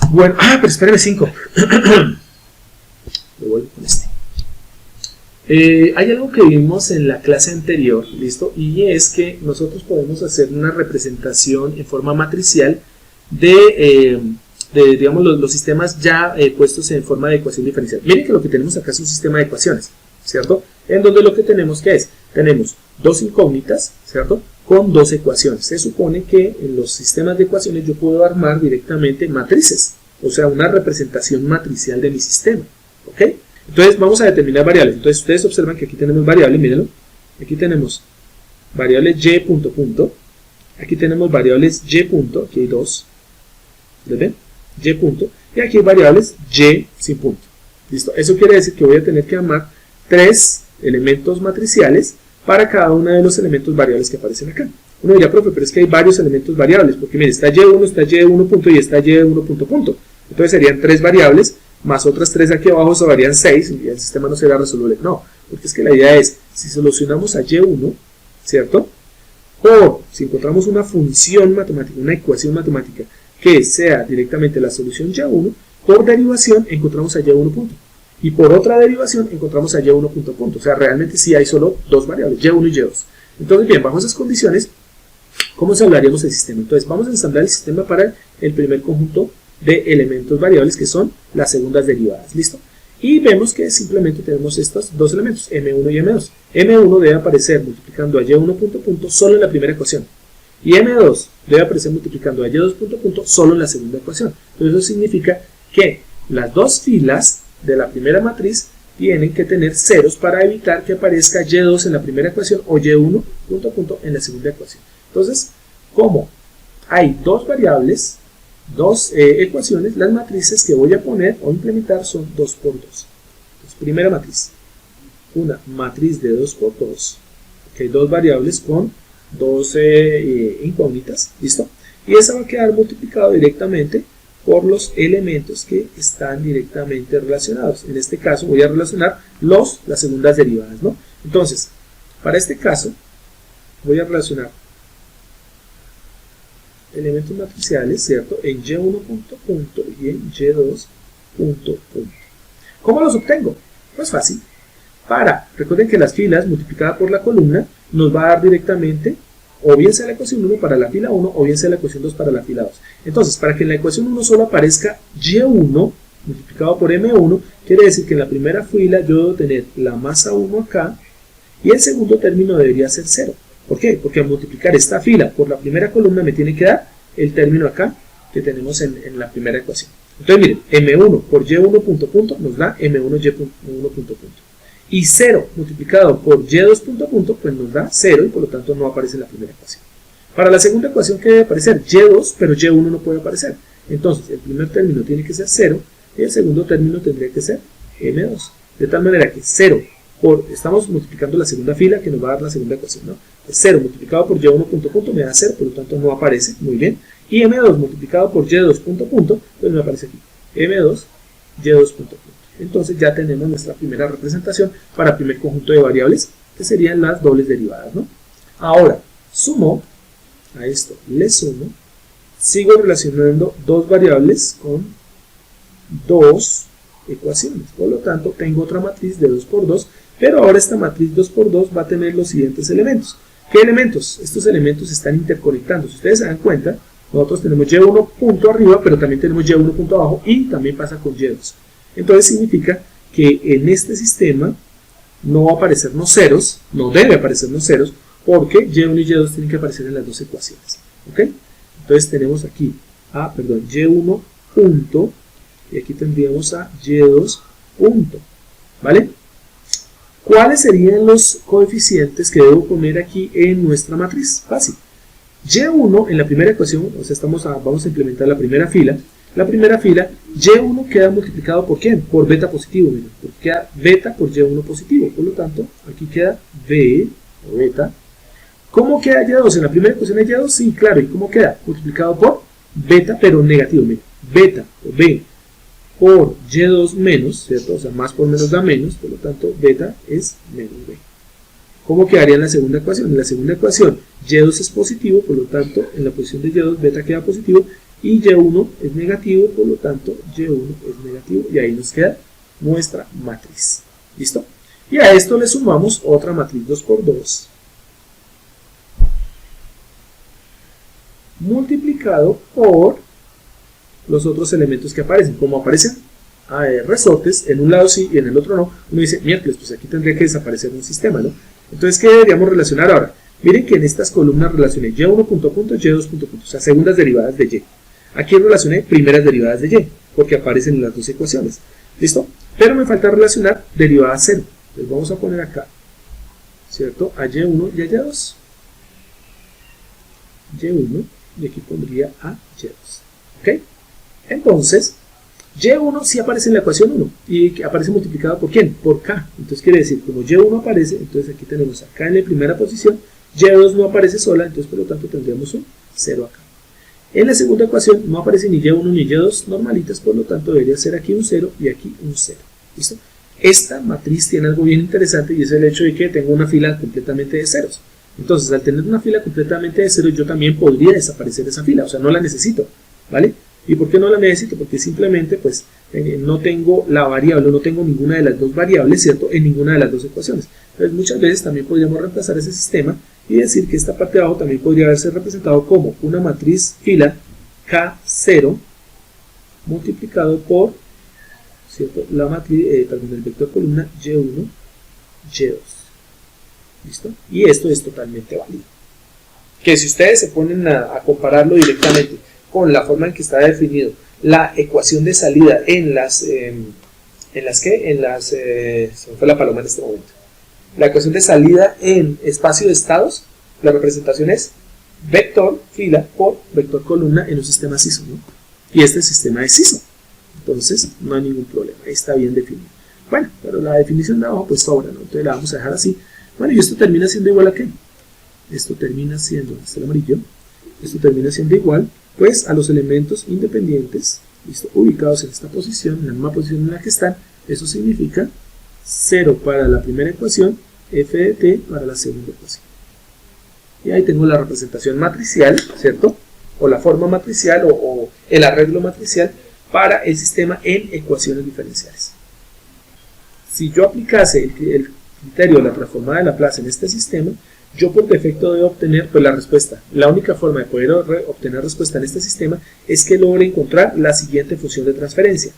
Bueno, pero espérame 5. Lo vuelvo con este. Hay algo que vimos en la clase anterior, ¿listo? Y es que nosotros podemos hacer una representación en forma matricial de digamos, los sistemas ya puestos en forma de ecuación diferencial. Miren que lo que tenemos acá es un sistema de ecuaciones, ¿cierto? En donde lo que tenemos que es, tenemos dos incógnitas, ¿cierto? Con dos ecuaciones. Se supone que en los sistemas de ecuaciones yo puedo armar directamente matrices, o sea, una representación matricial de mi sistema, ¿ok? Entonces vamos a determinar variables. Entonces ustedes observan que aquí tenemos variables, mírenlo. Aquí tenemos variables y punto. Aquí tenemos variables y punto, aquí hay dos. ¿Les ven? Y punto. Y aquí hay variables y sin punto. ¿Listo? Eso quiere decir que voy a tener que armar tres elementos matriciales para cada uno de los elementos variables que aparecen acá. Uno dirá, profe, pero es que hay varios elementos variables, porque mire, está y1, está y1 punto y está y1 punto. Entonces serían tres variables, más otras tres aquí abajo, eso darían 6, y el sistema no será resoluble. No, porque es que la idea es, si solucionamos a y1, ¿cierto? O si encontramos una función matemática, una ecuación matemática, que sea directamente la solución y1, por derivación encontramos a y1 punto. Y por otra derivación encontramos a y1 punto. O sea, realmente sí hay solo dos variables, y1 y y2. Entonces, bien, bajo esas condiciones, ¿cómo ensamblaríamos el sistema? Entonces, vamos a ensamblar el sistema para el primer conjunto de elementos variables que son las segundas derivadas, ¿listo? Y vemos que simplemente tenemos estos dos elementos, M1 y M2. M1 debe aparecer multiplicando a Y1 punto solo en la primera ecuación. Y M2 debe aparecer multiplicando a Y2 punto solo en la segunda ecuación. Entonces eso significa que las dos filas de la primera matriz tienen que tener ceros para evitar que aparezca Y2 en la primera ecuación o Y1 punto en la segunda ecuación. Entonces, como hay dos variables, dos ecuaciones, las matrices que voy a poner o implementar son 2 por 2. Entonces, primera matriz, una matriz de 2 por 2, que hay dos variables con dos incógnitas, ¿listo? Y esa va a quedar multiplicado directamente por los elementos que están directamente relacionados. En este caso voy a relacionar las segundas derivadas, ¿no? Entonces, para este caso, voy a relacionar elementos matriciales, ¿cierto? En Y1 punto y en Y2 punto. ¿Cómo los obtengo? Pues fácil. Recuerden que las filas multiplicadas por la columna nos va a dar directamente o bien sea la ecuación 1 para la fila 1, o bien sea la ecuación 2 para la fila 2. Entonces, para que en la ecuación 1 solo aparezca Y1 multiplicado por M1, quiere decir que en la primera fila yo debo tener la masa 1 acá, y el segundo término debería ser 0. ¿Por qué? Porque al multiplicar esta fila por la primera columna me tiene que dar el término acá que tenemos en la primera ecuación. Entonces miren, M1 por Y1 punto punto nos da M1 Y1 punto punto. Y 0 multiplicado por Y2 punto punto pues nos da 0 y por lo tanto no aparece en la primera ecuación. Para la segunda ecuación, ¿qué debe aparecer? Y2, pero Y1 no puede aparecer. Entonces el primer término tiene que ser 0 y el segundo término tendría que ser M2. De tal manera que 0 estamos multiplicando la segunda fila que nos va a dar la segunda ecuación, ¿no? 0 multiplicado por Y1 punto punto me da 0, por lo tanto no aparece, muy bien. Y M2 multiplicado por Y2 punto punto, pues me aparece aquí, M2, Y2 punto punto. Entonces ya tenemos nuestra primera representación para el primer conjunto de variables, que serían las dobles derivadas, ¿no? Ahora, sumo, a esto le sumo, sigo relacionando dos variables con dos ecuaciones. Por lo tanto, tengo otra matriz de 2 por 2, pero ahora esta matriz 2 por 2 va a tener los siguientes elementos. ¿Qué elementos? Estos elementos se están interconectando. Si ustedes se dan cuenta, nosotros tenemos Y1 punto arriba, pero también tenemos Y1 punto abajo y también pasa con Y2. Entonces significa que en este sistema no va a aparecernos ceros, no debe aparecernos ceros, porque Y1 y Y2 tienen que aparecer en las dos ecuaciones. ¿Ok? Entonces tenemos aquí Y1 punto, y aquí tendríamos a Y2 punto. ¿Vale? ¿Cuáles serían los coeficientes que debo poner aquí en nuestra matriz? Fácil. Y1 en la primera ecuación, o sea, vamos a implementar la primera fila. La primera fila, Y1 queda multiplicado por ¿quién? Por beta positivo, miren, porque queda beta por Y1 positivo. Por lo tanto, aquí queda B o beta. ¿Cómo queda Y2? En la primera ecuación hay Y2, sí, claro. ¿Y cómo queda? Multiplicado por beta, pero negativo, miren. Beta o B por Y2 menos, ¿cierto? O sea, más por menos da menos, por lo tanto, beta es menos B. ¿Cómo quedaría en la segunda ecuación? En la segunda ecuación, Y2 es positivo, por lo tanto, en la posición de Y2, beta queda positivo, y Y1 es negativo, por lo tanto, Y1 es negativo, y ahí nos queda nuestra matriz. ¿Listo? Y a esto le sumamos otra matriz 2 por 2, multiplicado por los otros elementos que aparecen. Como aparecen resortes, en un lado sí y en el otro no, uno dice, miércoles, pues aquí tendría que desaparecer un sistema, ¿no? Entonces, ¿qué deberíamos relacionar ahora? Miren que en estas columnas relacioné Y1 punto punto, Y2 punto punto, o sea, segundas derivadas de Y. Aquí relacioné primeras derivadas de Y, porque aparecen en las dos ecuaciones. ¿Listo? Pero me falta relacionar derivada 0. Entonces vamos a poner acá, ¿cierto? A Y1 y a Y2. Y1, y aquí pondría a Y2. ¿Ok? Entonces, Y1 sí aparece en la ecuación 1 y aparece multiplicado por ¿quién? Por K. Entonces quiere decir, como Y1 aparece, entonces aquí tenemos acá en la primera posición, Y2 no aparece sola, entonces por lo tanto tendríamos un 0 acá. En la segunda ecuación no aparece ni Y1 ni Y2 normalitas, por lo tanto debería ser aquí un 0 y aquí un 0. ¿Listo? Esta matriz tiene algo bien interesante y es el hecho de que tengo una fila completamente de ceros. Entonces, al tener una fila completamente de ceros, yo también podría desaparecer esa fila, o sea, no la necesito, ¿vale? ¿Y por qué no la necesito? Porque simplemente pues no tengo la variable, no tengo ninguna de las dos variables, ¿cierto? En ninguna de las dos ecuaciones. Entonces muchas veces también podríamos reemplazar ese sistema y decir que esta parte de abajo también podría haberse representado como una matriz fila K0 multiplicado por, ¿cierto? La matriz, el vector columna Y1, Y2. ¿Listo? Y esto es totalmente válido. Que si ustedes se ponen a compararlo directamente con la forma en que está definido la ecuación de salida se me fue la paloma en este momento. La ecuación de salida en espacio de estados, la representación es vector fila por vector columna en un sistema SISO, ¿no? Y este sistema es SISO, entonces no hay ningún problema, está bien definido. Bueno, pero la definición de abajo pues sobra, ¿no? Entonces la vamos a dejar así. Bueno, y esto termina siendo igual a ¿qué? Esto termina siendo, este es el amarillo, esto termina siendo igual pues a los elementos independientes, ¿listo? Ubicados en esta posición, en la misma posición en la que están. Eso significa 0 para la primera ecuación, f de t para la segunda ecuación. Y ahí tengo la representación matricial, ¿cierto? O la forma matricial o el arreglo matricial para el sistema en ecuaciones diferenciales. Si yo aplicase el criterio de la transformada de Laplace en este sistema, yo por defecto debo obtener pues la respuesta. La única forma de poder obtener respuesta en este sistema es que logre encontrar la siguiente función de transferencia.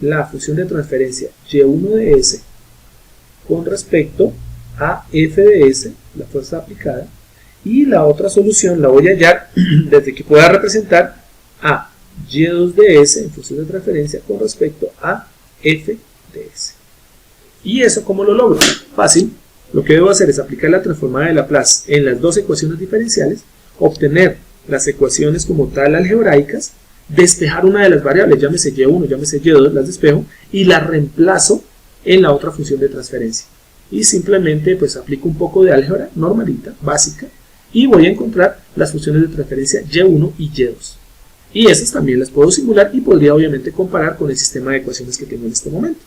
La función de transferencia Y1 de S con respecto a F de S, la fuerza aplicada, y la otra solución la voy a hallar desde que pueda representar a Y2 de S en función de transferencia con respecto a F de S. ¿Y eso cómo lo logro? Fácil. Lo que debo hacer es aplicar la transformada de Laplace en las dos ecuaciones diferenciales, obtener las ecuaciones como tal algebraicas, despejar una de las variables, llámese Y1, llámese Y2, las despejo y las reemplazo en la otra función de transferencia. Y simplemente pues aplico un poco de álgebra normalita, básica, y voy a encontrar las funciones de transferencia Y1 y Y2. Y esas también las puedo simular y podría obviamente comparar con el sistema de ecuaciones que tengo en este momento.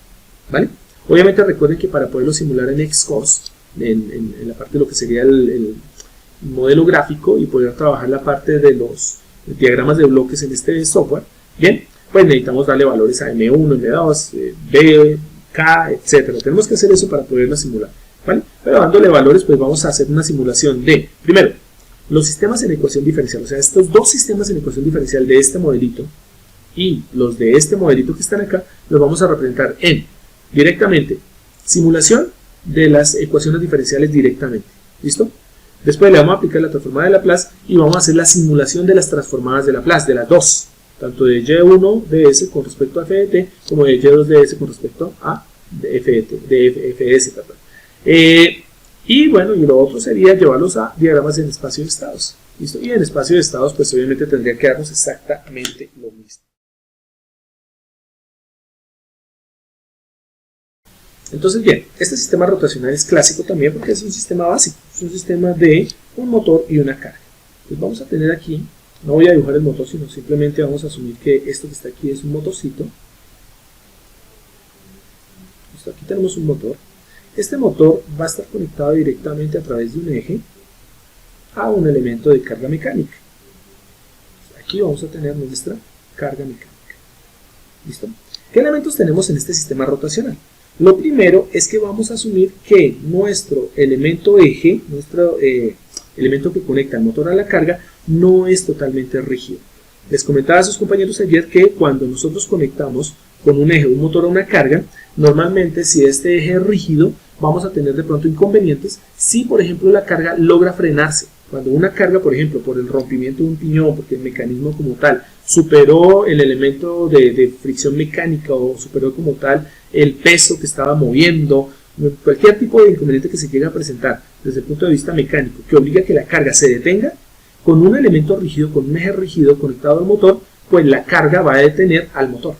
¿Vale? Obviamente recuerden que para poderlo simular en Xcos, en la parte de lo que sería el modelo gráfico y poder trabajar la parte de los diagramas de bloques en este software, bien, pues necesitamos darle valores a M1, M2, B, K, etc. Tenemos que hacer eso para poderlo simular, ¿vale? Pero dándole valores, pues vamos a hacer una simulación de, primero, los sistemas en ecuación diferencial, o sea, estos dos sistemas en ecuación diferencial de este modelito y los de este modelito que están acá, los vamos a representar en, directamente, simulación de las ecuaciones diferenciales directamente, ¿listo? Después le vamos a aplicar la transformada de Laplace y vamos a hacer la simulación de las transformadas de Laplace, de las dos, tanto de Y1 de S con respecto a F de T, como de Y2 de S con respecto a F de S, perdón. Y bueno, y lo otro sería llevarlos a diagramas en espacio de estados, ¿listo? Y en espacio de estados, pues obviamente tendría que darnos exactamente lo mismo. Entonces, bien, este sistema rotacional es clásico también porque es un sistema básico, es un sistema de un motor y una carga. Pues vamos a tener aquí, no voy a dibujar el motor, sino simplemente vamos a asumir que esto que está aquí es un motorcito. Listo, aquí tenemos un motor. Este motor va a estar conectado directamente a través de un eje a un elemento de carga mecánica. Aquí vamos a tener nuestra carga mecánica. ¿Listo? ¿Qué elementos tenemos en este sistema rotacional? Lo primero es que vamos a asumir que nuestro elemento eje, nuestro elemento que conecta el motor a la carga, no es totalmente rígido. Les comentaba a sus compañeros ayer que cuando nosotros conectamos con un eje, un motor a una carga, normalmente si este eje es rígido, vamos a tener de pronto inconvenientes si, por ejemplo, la carga logra frenarse. Cuando una carga, por ejemplo, por el rompimiento de un piñón, porque el mecanismo como tal superó el elemento de fricción mecánica o superó como tal el peso que estaba moviendo, cualquier tipo de inconveniente que se llegue a presentar desde el punto de vista mecánico que obliga a que la carga se detenga, con un elemento rígido, con un eje rígido conectado al motor, pues la carga va a detener al motor.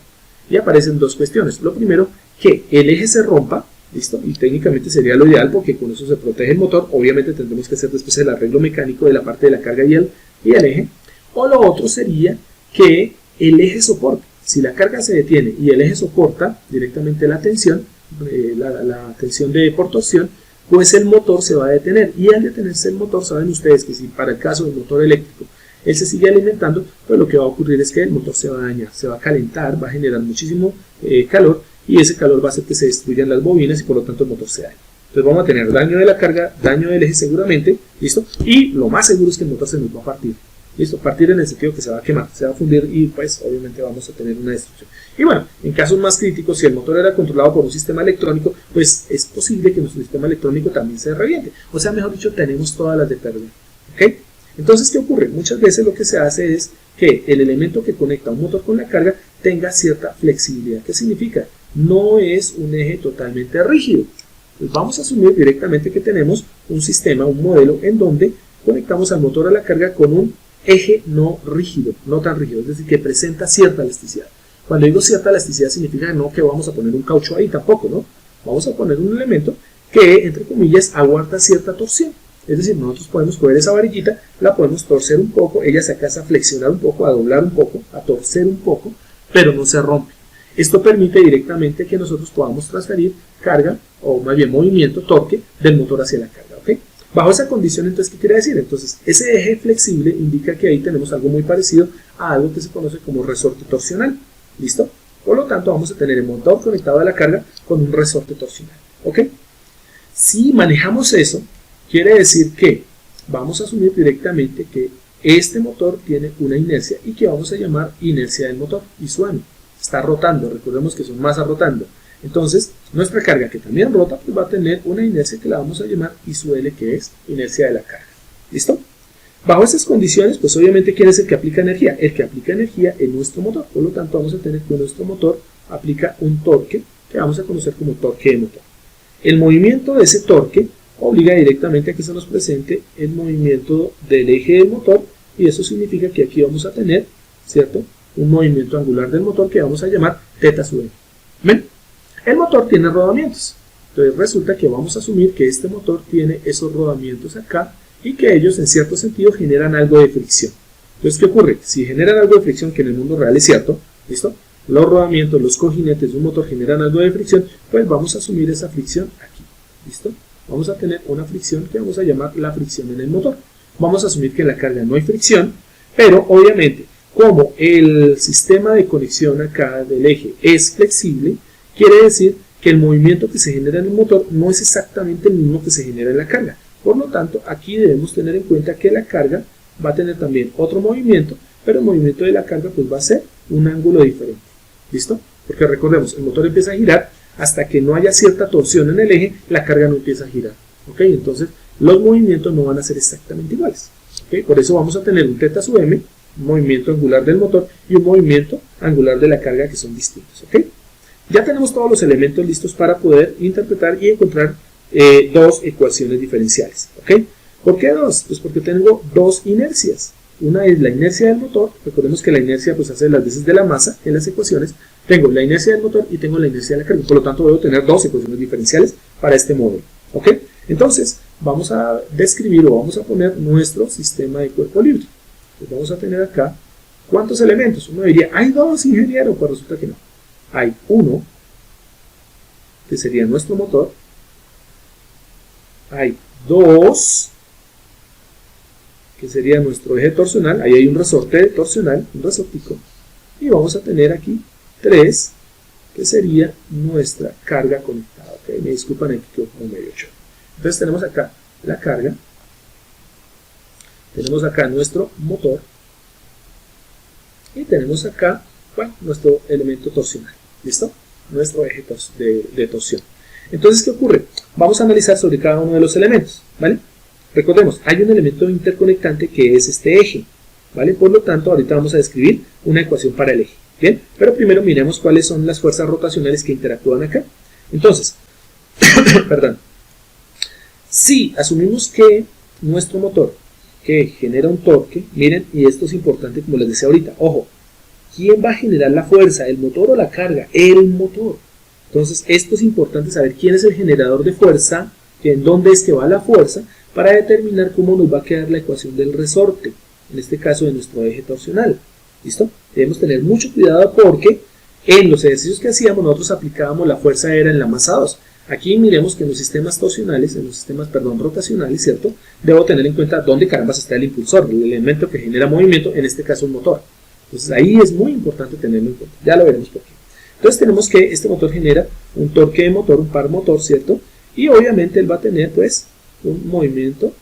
Y aparecen dos cuestiones. Lo primero, que el eje se rompa, ¿listo? Y técnicamente sería lo ideal porque con eso se protege el motor. Obviamente tendremos que hacer después el arreglo mecánico de la parte de la carga y el eje. O lo otro sería que el eje soporte. Si la carga se detiene y el eje soporta directamente la tensión, la tensión por torsión, pues el motor se va a detener. Y al detenerse el motor, saben ustedes que si para el caso del motor eléctrico él se sigue alimentando, pues lo que va a ocurrir es que el motor se va a dañar, se va a calentar, va a generar muchísimo calor y ese calor va a hacer que se destruyan las bobinas y por lo tanto el motor se dañe. Entonces vamos a tener daño de la carga, daño del eje seguramente, ¿listo? Y lo más seguro es que el motor se nos va a partir. ¿Listo? Partir en el sentido que se va a quemar, se va a fundir y pues obviamente vamos a tener una destrucción. Y bueno, en casos más críticos, si el motor era controlado por un sistema electrónico, pues es posible que nuestro sistema electrónico también se reviente. O sea, mejor dicho, tenemos todas las de perder. ¿Ok? Entonces, ¿qué ocurre? Muchas veces lo que se hace es que el elemento que conecta un motor con la carga tenga cierta flexibilidad. ¿Qué significa? No es un eje totalmente rígido. Pues vamos a asumir directamente que tenemos un sistema, un modelo en donde conectamos al motor a la carga con un eje no rígido, no tan rígido, es decir, que presenta cierta elasticidad. Cuando digo cierta elasticidad significa no que vamos a poner un caucho ahí, tampoco, ¿no? Vamos a poner un elemento que, entre comillas, aguanta cierta torsión. Es decir, nosotros podemos coger esa varillita, la podemos torcer un poco, ella se alcanza a flexionar un poco, a doblar un poco, a torcer un poco, pero no se rompe. Esto permite directamente que nosotros podamos transferir carga, o más bien movimiento, torque, del motor hacia la carga, ¿ok? Bajo esa condición, entonces, ¿qué quiere decir? Entonces, ese eje flexible indica que ahí tenemos algo muy parecido a algo que se conoce como resorte torsional. ¿Listo? Por lo tanto, vamos a tener el motor conectado a la carga con un resorte torsional. ¿Ok? Si manejamos eso, quiere decir que vamos a asumir directamente que este motor tiene una inercia y que vamos a llamar inercia del motor, y su m. Está rotando, recordemos que son masas rotando. Entonces, nuestra carga, que también rota, pues va a tener una inercia que la vamos a llamar I sub L, que es inercia de la carga. ¿Listo? Bajo estas condiciones, pues obviamente, ¿quién es el que aplica energía? El que aplica energía es nuestro motor. Por lo tanto, vamos a tener que nuestro motor aplica un torque que vamos a conocer como torque de motor. El movimiento de ese torque obliga directamente a que se nos presente el movimiento del eje del motor, y eso significa que aquí vamos a tener, ¿cierto?, un movimiento angular del motor que vamos a llamar θ sub m. ¿Ven? El motor tiene rodamientos. Entonces resulta que vamos a asumir que este motor tiene esos rodamientos acá y que ellos en cierto sentido generan algo de fricción. Entonces, ¿qué ocurre? Si generan algo de fricción, que en el mundo real es cierto, ¿listo? Los rodamientos, los cojinetes de un motor generan algo de fricción, pues vamos a asumir esa fricción aquí. ¿Listo? Vamos a tener una fricción que vamos a llamar la fricción en el motor. Vamos a asumir que en la carga no hay fricción, pero obviamente, como el sistema de conexión acá del eje es flexible, quiere decir que el movimiento que se genera en el motor no es exactamente el mismo que se genera en la carga. Por lo tanto, aquí debemos tener en cuenta que la carga va a tener también otro movimiento, pero el movimiento de la carga pues va a ser un ángulo diferente. ¿Listo? Porque recordemos, el motor empieza a girar hasta que no haya cierta torsión en el eje, la carga no empieza a girar. ¿Ok? Entonces, los movimientos no van a ser exactamente iguales. ¿Ok? Por eso vamos a tener un θ sub m, un movimiento angular del motor y un movimiento angular de la carga que son distintos. ¿Ok? Ya tenemos todos los elementos listos para poder interpretar y encontrar dos ecuaciones diferenciales. ¿Ok? ¿Por qué dos? Pues porque tengo dos inercias. Una es la inercia del motor. Recordemos que la inercia pues hace las veces de la masa en las ecuaciones. Tengo la inercia del motor y tengo la inercia de la carga. Por lo tanto, debo tener dos ecuaciones diferenciales para este modelo. ¿Ok? Entonces, vamos a describir o vamos a poner nuestro sistema de cuerpo libre. Pues vamos a tener acá, ¿cuántos elementos? Uno diría, ¿hay dos, ingeniero? Pues resulta que no. Hay uno, que sería nuestro motor. Hay dos, que sería nuestro eje torsional. Ahí hay un resorte torsional, un resortico. Y vamos a tener aquí tres, que sería nuestra carga conectada. ¿Okay? Me disculpan, aquí quedó como medio hecho. Entonces tenemos acá la carga, tenemos acá nuestro motor y tenemos acá, bueno, nuestro elemento torsional. ¿Listo? Nuestro eje de torsión. Entonces, ¿qué ocurre? Vamos a analizar sobre cada uno de los elementos, ¿vale? Recordemos, hay un elemento interconectante que es este eje, ¿vale? Por lo tanto, ahorita vamos a describir una ecuación para el eje, ¿bien? Pero primero miremos cuáles son las fuerzas rotacionales que interactúan acá. Entonces, perdón. Si asumimos que nuestro motor, que genera un torque, miren, y esto es importante como les decía ahorita, ojo, ¿quién va a generar la fuerza? ¿El motor o la carga? El motor. Entonces, esto es importante saber quién es el generador de fuerza, en dónde es que va la fuerza, para determinar cómo nos va a quedar la ecuación del resorte, en este caso de nuestro eje torsional. ¿Listo? Debemos tener mucho cuidado porque en los ejercicios que hacíamos nosotros aplicábamos la fuerza era en la masa 2. Aquí miremos que en los sistemas torsionales, en los sistemas, rotacionales, ¿cierto? Debo tener en cuenta dónde caramba está el impulsor, el elemento que genera movimiento, en este caso un motor. Entonces ahí es muy importante tenerlo en cuenta, ya lo veremos por qué. Entonces tenemos que este motor genera un torque de motor, un par motor, ¿cierto? Y obviamente él va a tener pues un movimiento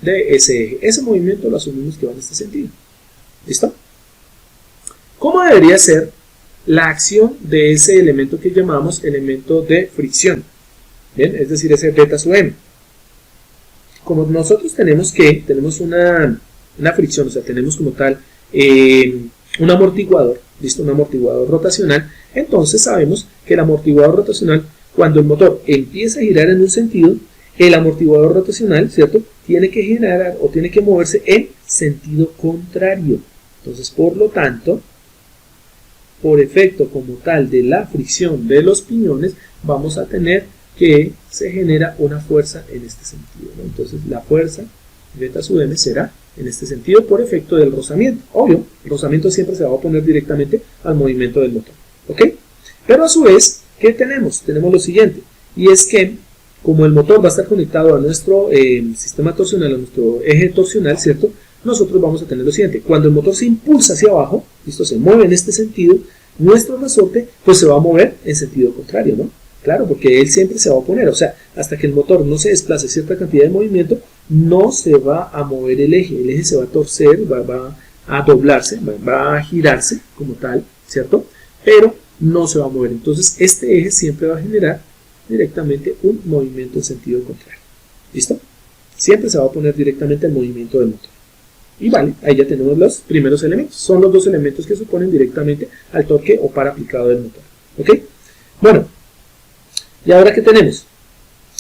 de ese eje. Ese movimiento lo asumimos que va en este sentido. ¿Listo? ¿Cómo debería ser la acción de ese elemento que llamamos elemento de fricción? Bien, es decir, ese θ sub m. Como nosotros tenemos una fricción, o sea, tenemos como tal un amortiguador, ¿listo? Un amortiguador rotacional, entonces sabemos que el amortiguador rotacional, cuando el motor empieza a girar en un sentido, el amortiguador rotacional, ¿cierto?, tiene que generar o tiene que moverse en sentido contrario. Entonces, por lo tanto, por efecto como tal de la fricción de los piñones, vamos a tener que se genera una fuerza en este sentido, ¿no? Entonces, la fuerza θ sub m será en este sentido por efecto del rozamiento. Obvio, el rozamiento siempre se va a oponer directamente al movimiento del motor. ¿Ok? Pero a su vez, ¿qué tenemos? Tenemos lo siguiente, y es que como el motor va a estar conectado a nuestro sistema torsional, a nuestro eje torsional, ¿cierto? Nosotros vamos a tener lo siguiente: cuando el motor se impulsa hacia abajo, ¿listo? Se mueve en este sentido, nuestro resorte pues se va a mover en sentido contrario, ¿no? Claro, porque él siempre se va a oponer, o sea, hasta que el motor no se desplace cierta cantidad de movimiento, no se va a mover el eje se va a torcer, va a doblarse, va a girarse como tal, ¿cierto? Pero no se va a mover, entonces este eje siempre va a generar directamente un movimiento en sentido contrario, ¿listo? Siempre se va a oponer directamente al movimiento del motor. Y vale, ahí ya tenemos los primeros elementos, son los dos elementos que se oponen directamente al torque o par aplicado del motor, ¿ok? Bueno, ¿y ahora qué tenemos?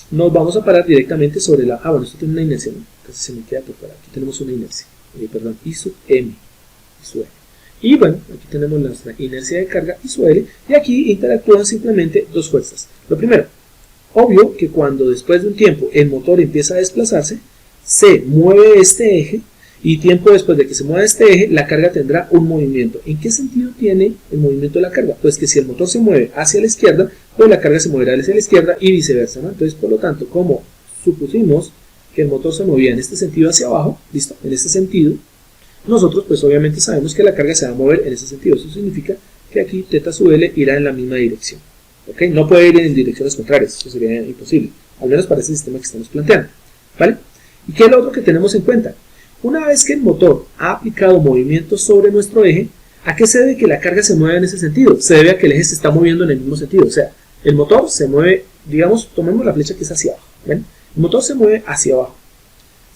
Nos vamos a parar directamente sobre la... bueno, esto tiene una inercia, ¿no? Casi se me queda por fuera. Aquí tenemos una inercia, perdón, I sub M, y bueno, aquí tenemos nuestra inercia de carga I sub L, y aquí interactúan simplemente dos fuerzas. Lo primero, obvio que cuando después de un tiempo el motor empieza a desplazarse, se mueve este eje, y tiempo después de que se mueva este eje, la carga tendrá un movimiento. ¿En qué sentido tiene el movimiento de la carga? Pues que si el motor se mueve hacia la izquierda, pues la carga se moverá hacia la izquierda y viceversa, ¿no? Entonces, por lo tanto, como supusimos que el motor se movía en este sentido hacia abajo, ¿listo? En este sentido, nosotros pues obviamente sabemos que la carga se va a mover en ese sentido. Eso significa que aquí θ sub L irá en la misma dirección, ¿ok? No puede ir en direcciones contrarias, eso sería imposible, al menos para ese sistema que estamos planteando, ¿vale? ¿Y qué es lo otro que tenemos en cuenta? Una vez que el motor ha aplicado movimientos sobre nuestro eje, ¿a qué se debe que la carga se mueva en ese sentido? Se debe a que el eje se está moviendo en el mismo sentido, o sea, el motor se mueve, digamos, tomemos la flecha que es hacia abajo, ¿ven? El motor se mueve hacia abajo,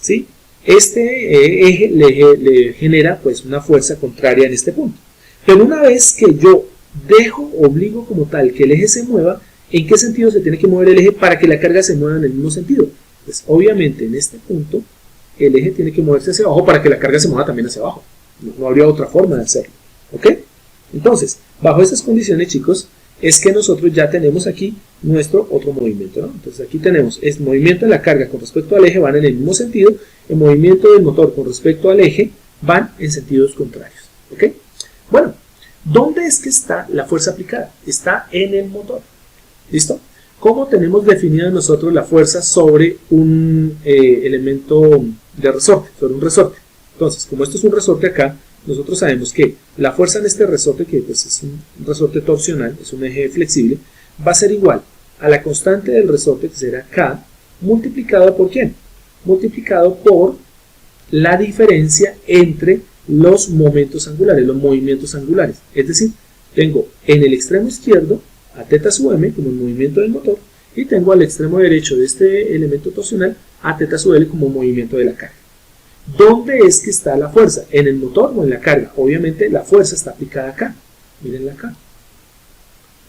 ¿sí? Este eje le genera pues una fuerza contraria en este punto. Pero una vez que yo obligo como tal que el eje se mueva, ¿en qué sentido se tiene que mover el eje para que la carga se mueva en el mismo sentido? Pues obviamente en este punto el eje tiene que moverse hacia abajo para que la carga se mueva también hacia abajo. No habría otra forma de hacerlo, ¿ok? Entonces, bajo estas condiciones, chicos, es que nosotros ya tenemos aquí nuestro otro movimiento, ¿no? Entonces aquí tenemos el movimiento de la carga con respecto al eje van en el mismo sentido, el movimiento del motor con respecto al eje van en sentidos contrarios, ¿ok? Bueno, ¿dónde es que está la fuerza aplicada? Está en el motor, ¿listo? ¿Cómo tenemos definida nosotros la fuerza sobre un elemento de resorte, sobre un resorte? Entonces, como esto es un resorte acá, nosotros sabemos que la fuerza en este resorte, que pues es un resorte torsional, es un eje flexible, va a ser igual a la constante del resorte, que será K, multiplicado por ¿quién? Multiplicado por la diferencia entre los momentos angulares, los movimientos angulares. Es decir, tengo en el extremo izquierdo a θ sub m como el movimiento del motor, y tengo al extremo derecho de este elemento torsional a θ sub L como movimiento de la carga. ¿Dónde es que está la fuerza? ¿En el motor o en la carga? Obviamente la fuerza está aplicada acá. Mírenla acá.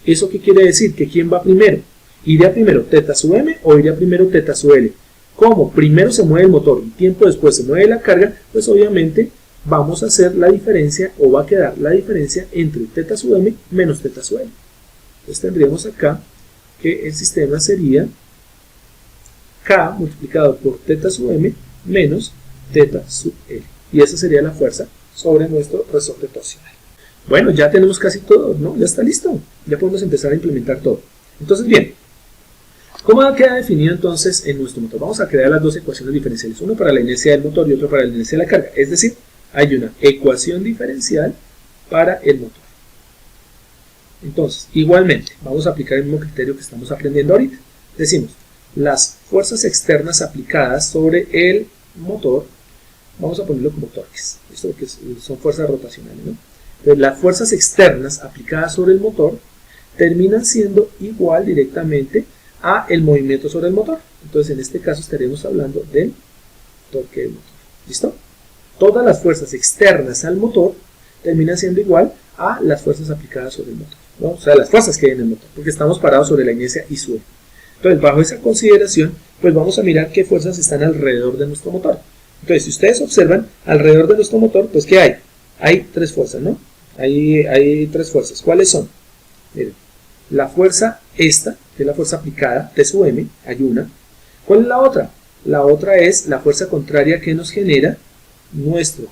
¿Eso qué quiere decir? ¿Que quién va primero? ¿Iría primero θ sub m o iría primero θ sub L? Como primero se mueve el motor y tiempo después se mueve la carga, pues obviamente vamos a hacer la diferencia, o va a quedar la diferencia entre θ sub m menos θ sub L. Entonces tendríamos acá que el sistema sería K multiplicado por θ sub m menos θ sub L. Y esa sería la fuerza sobre nuestro resorte torsional. Bueno, ya tenemos casi todo, ¿no? Ya está listo. Ya podemos empezar a implementar todo. Entonces, bien, ¿cómo queda definido entonces en nuestro motor? Vamos a crear las dos ecuaciones diferenciales, uno para la inercia del motor y otro para la inercia de la carga. Es decir, hay una ecuación diferencial para el motor. Entonces, igualmente, vamos a aplicar el mismo criterio que estamos aprendiendo ahorita. Decimos, las fuerzas externas aplicadas sobre el motor, vamos a ponerlo como torques, esto que son fuerzas rotacionales, ¿no? Entonces, las fuerzas externas aplicadas sobre el motor terminan siendo igual directamente a el movimiento sobre el motor. Entonces, en este caso estaríamos hablando del torque del motor. ¿Listo? Todas las fuerzas externas al motor terminan siendo igual a las fuerzas aplicadas sobre el motor, ¿no? O sea, las fuerzas que hay en el motor, porque estamos parados sobre la inercia I sub L. Entonces, bajo esa consideración, pues vamos a mirar qué fuerzas están alrededor de nuestro motor. Entonces, si ustedes observan, alrededor de nuestro motor, pues ¿qué hay? Hay tres fuerzas, ¿no? Hay tres fuerzas. ¿Cuáles son? Miren, la fuerza esta, que es la fuerza aplicada, T sub M, hay una. ¿Cuál es la otra? La otra es la fuerza contraria que nos genera nuestro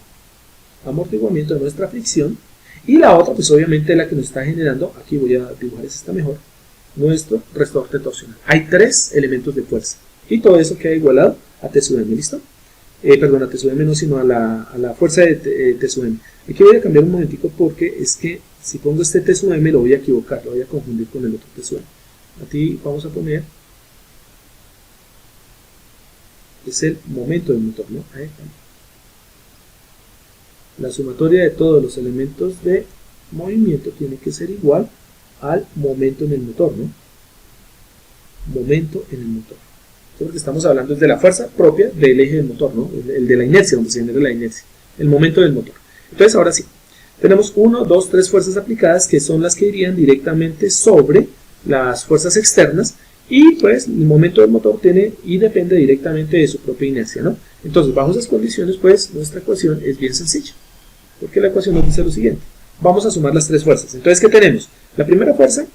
amortiguamiento, nuestra fricción. Y la otra, pues obviamente la que nos está generando, aquí voy a dibujar esta mejor, nuestro resorte torsional. Hay tres elementos de fuerza. Y todo eso queda igualado a T sub M, ¿listo? Perdón, a T sub M no, sino a la fuerza de T sub M. Aquí voy a cambiar un momentico porque es que si pongo este T sub M lo voy a equivocar, lo voy a confundir con el otro T sub M. Aquí vamos a poner, es el momento del motor, ¿no? Ahí está. La sumatoria de todos los elementos de movimiento tiene que ser igual al momento en el motor, ¿no? Momento en el motor. Porque estamos hablando de la fuerza propia del eje del motor, ¿no? El de la inercia, donde se genera la inercia. El momento del motor. Entonces, ahora sí. Tenemos 1, 2, 3 fuerzas aplicadas que son las que irían directamente sobre las fuerzas externas y pues el momento del motor tiene y depende directamente de su propia inercia, ¿no? Entonces, bajo esas condiciones, pues nuestra ecuación es bien sencilla. Porque la ecuación nos dice lo siguiente. Vamos a sumar las tres fuerzas. Entonces, ¿qué tenemos? La primera fuerza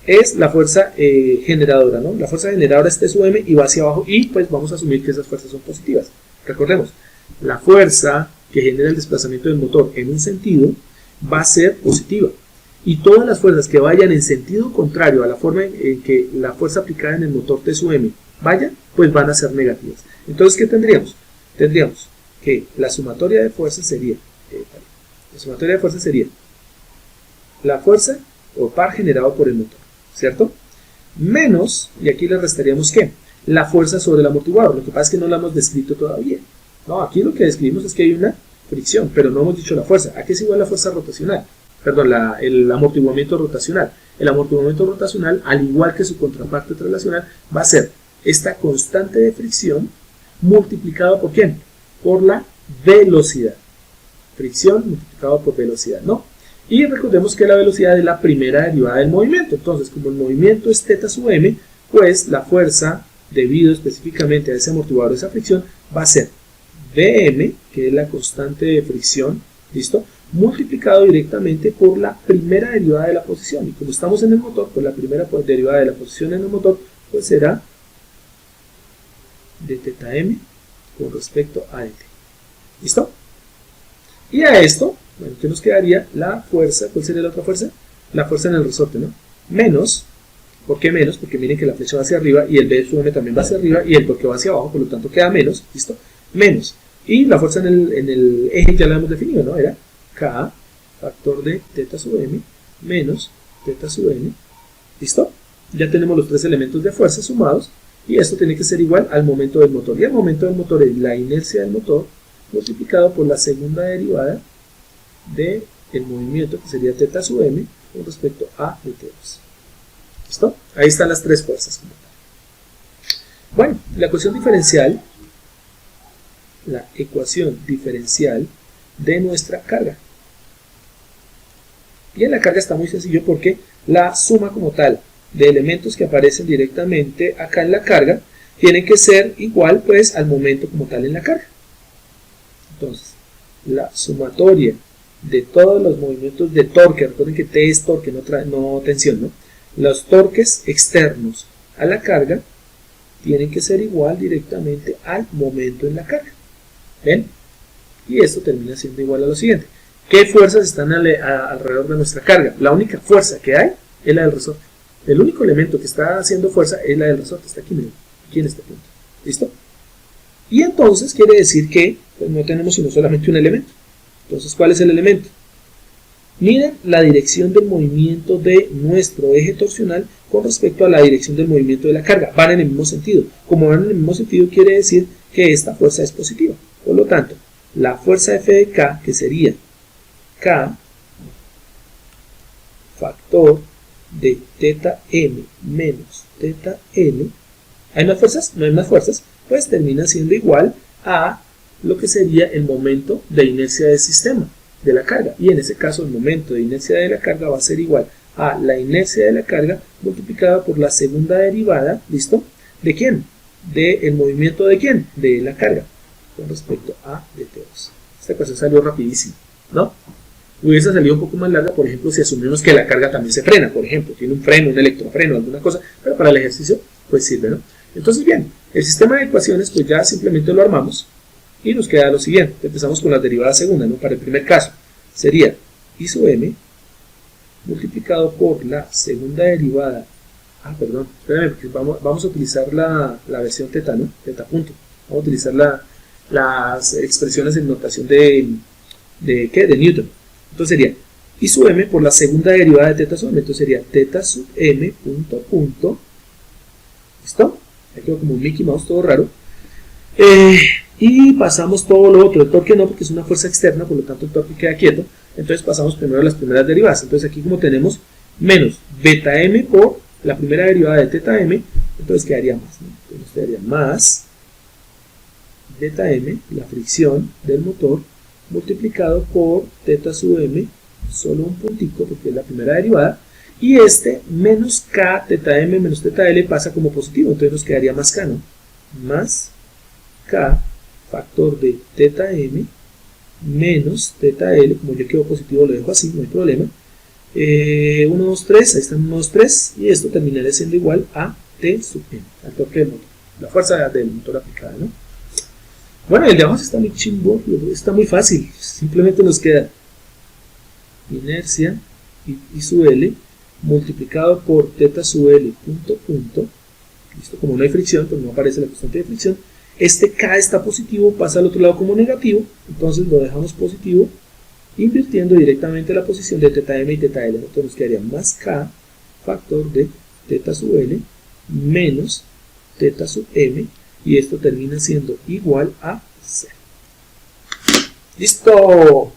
es la fuerza generadora, ¿no? La fuerza generadora es T sub M y va hacia abajo y pues vamos a asumir que esas fuerzas son positivas. Recordemos, la fuerza que genera el desplazamiento del motor en un sentido va a ser positiva y todas las fuerzas que vayan en sentido contrario a la forma en que la fuerza aplicada en el motor T sub M vaya, pues van a ser negativas. Entonces, ¿qué tendríamos? Tendríamos que la sumatoria de fuerzas sería la fuerza o par generado por el motor, ¿cierto? Menos, y aquí le restaríamos ¿qué? La fuerza sobre el amortiguador. Lo que pasa es que no la hemos descrito todavía. No, aquí lo que describimos es que hay una fricción, pero no hemos dicho la fuerza. ¿A qué es igual la fuerza rotacional? Perdón, el amortiguamiento rotacional. El amortiguamiento rotacional, al igual que su contraparte traslacional, va a ser esta constante de fricción multiplicado por ¿quién? Por la velocidad. Fricción multiplicado por velocidad, ¿no? Y recordemos que la velocidad es la primera derivada del movimiento. Entonces, como el movimiento es θ sub m, pues la fuerza, debido específicamente a ese amortiguador de esa fricción, va a ser Vm, que es la constante de fricción, ¿listo? Multiplicado directamente por la primera derivada de la posición. Y como estamos en el motor, pues la primera derivada de la posición en el motor, pues será de θm con respecto a dt. ¿Listo? Y a esto, bueno, ¿qué nos quedaría? La fuerza, ¿cuál sería la otra fuerza? La fuerza en el resorte, ¿no? Menos, ¿por qué menos? Porque miren que la flecha va hacia arriba y el B sub m también va hacia arriba y el torque va hacia abajo, por lo tanto queda menos, ¿listo? Menos. Y la fuerza en el eje ya la hemos definido, ¿no? Era K, factor de θ sub m, menos θ sub n, ¿listo? Ya tenemos los tres elementos de fuerza sumados y esto tiene que ser igual al momento del motor. Y el momento del motor es la inercia del motor multiplicado por la segunda derivada del movimiento, que sería θ sub m con respecto a dt2. ¿Listo? Ahí están las tres fuerzas. Bueno, la ecuación diferencial de nuestra carga. Y en la carga está muy sencillo porque la suma como tal de elementos que aparecen directamente acá en la carga tiene que ser igual pues al momento como tal en la carga. Entonces, la sumatoria de todos los movimientos de torque, recuerden que T es torque, no tensión, ¿no? Los torques externos a la carga tienen que ser igual directamente al momento en la carga. ¿Ven? Y esto termina siendo igual a lo siguiente. ¿Qué fuerzas están alrededor de nuestra carga? La única fuerza que hay es la del resorte. El único elemento que está haciendo fuerza es la del resorte. Está aquí, miren, aquí en este punto. ¿Listo? Y entonces quiere decir que pues, no tenemos sino solamente un elemento. Entonces, ¿cuál es el elemento? Miren la dirección del movimiento de nuestro eje torsional con respecto a la dirección del movimiento de la carga. Van en el mismo sentido. Como van en el mismo sentido, quiere decir que esta fuerza es positiva. Por lo tanto, la fuerza F de K, que sería K factor de θm menos θn, ¿hay más fuerzas? No hay más fuerzas, pues termina siendo igual a lo que sería el momento de inercia del sistema, de la carga. Y en ese caso el momento de inercia de la carga va a ser igual a la inercia de la carga multiplicada por la segunda derivada, ¿listo? ¿De quién? ¿Del movimiento de quién? De la carga, con respecto a dt2. Esta ecuación salió rapidísimo, ¿no? Hubiese salido un poco más larga, por ejemplo, si asumimos que la carga también se frena, por ejemplo, tiene un freno, un electrofreno, alguna cosa, pero para el ejercicio, pues sirve, ¿no? Entonces, bien, el sistema de ecuaciones, pues ya simplemente lo armamos y nos queda lo siguiente. Empezamos con la derivada segunda, ¿no? Para el primer caso, sería I sub m multiplicado por la segunda derivada. Ah, perdón, espérame, porque vamos a utilizar la versión teta, ¿no? Teta punto. Vamos a utilizar las expresiones en notación de ¿qué? De Newton. Entonces sería I sub m por la segunda derivada de θ sub m. Entonces sería θ sub m punto ¿Listo? Ahí quedó como un Mickey Mouse todo raro. Y pasamos todo lo otro. El torque no, porque es una fuerza externa, por lo tanto el torque queda quieto. Entonces pasamos primero a las primeras derivadas. Entonces aquí como tenemos menos beta m por la primera derivada de teta m, entonces quedaría más, ¿no? Entonces quedaría más beta m, la fricción del motor, multiplicado por teta sub m, solo un puntico porque es la primera derivada, y este menos k teta m menos teta l pasa como positivo, entonces nos quedaría más k, ¿no? Más k factor de teta m menos teta l, como yo quedo positivo lo dejo así, no hay problema. 1, 2, 3, ahí están 1, 2, 3, y esto terminaría siendo igual a T sub m, al torque del motor, la fuerza del motor aplicada, ¿no? Bueno, el de abajo está muy chimbo, está muy fácil, simplemente nos queda inercia I sub L multiplicado por teta sub L punto, listo, como no hay fricción, pues no aparece la constante de fricción, este K está positivo, pasa al otro lado como negativo, entonces lo dejamos positivo, invirtiendo directamente la posición de teta m y teta l, entonces nos quedaría más k factor de teta sub l menos teta sub m, y esto termina siendo igual a 0. ¡Listo!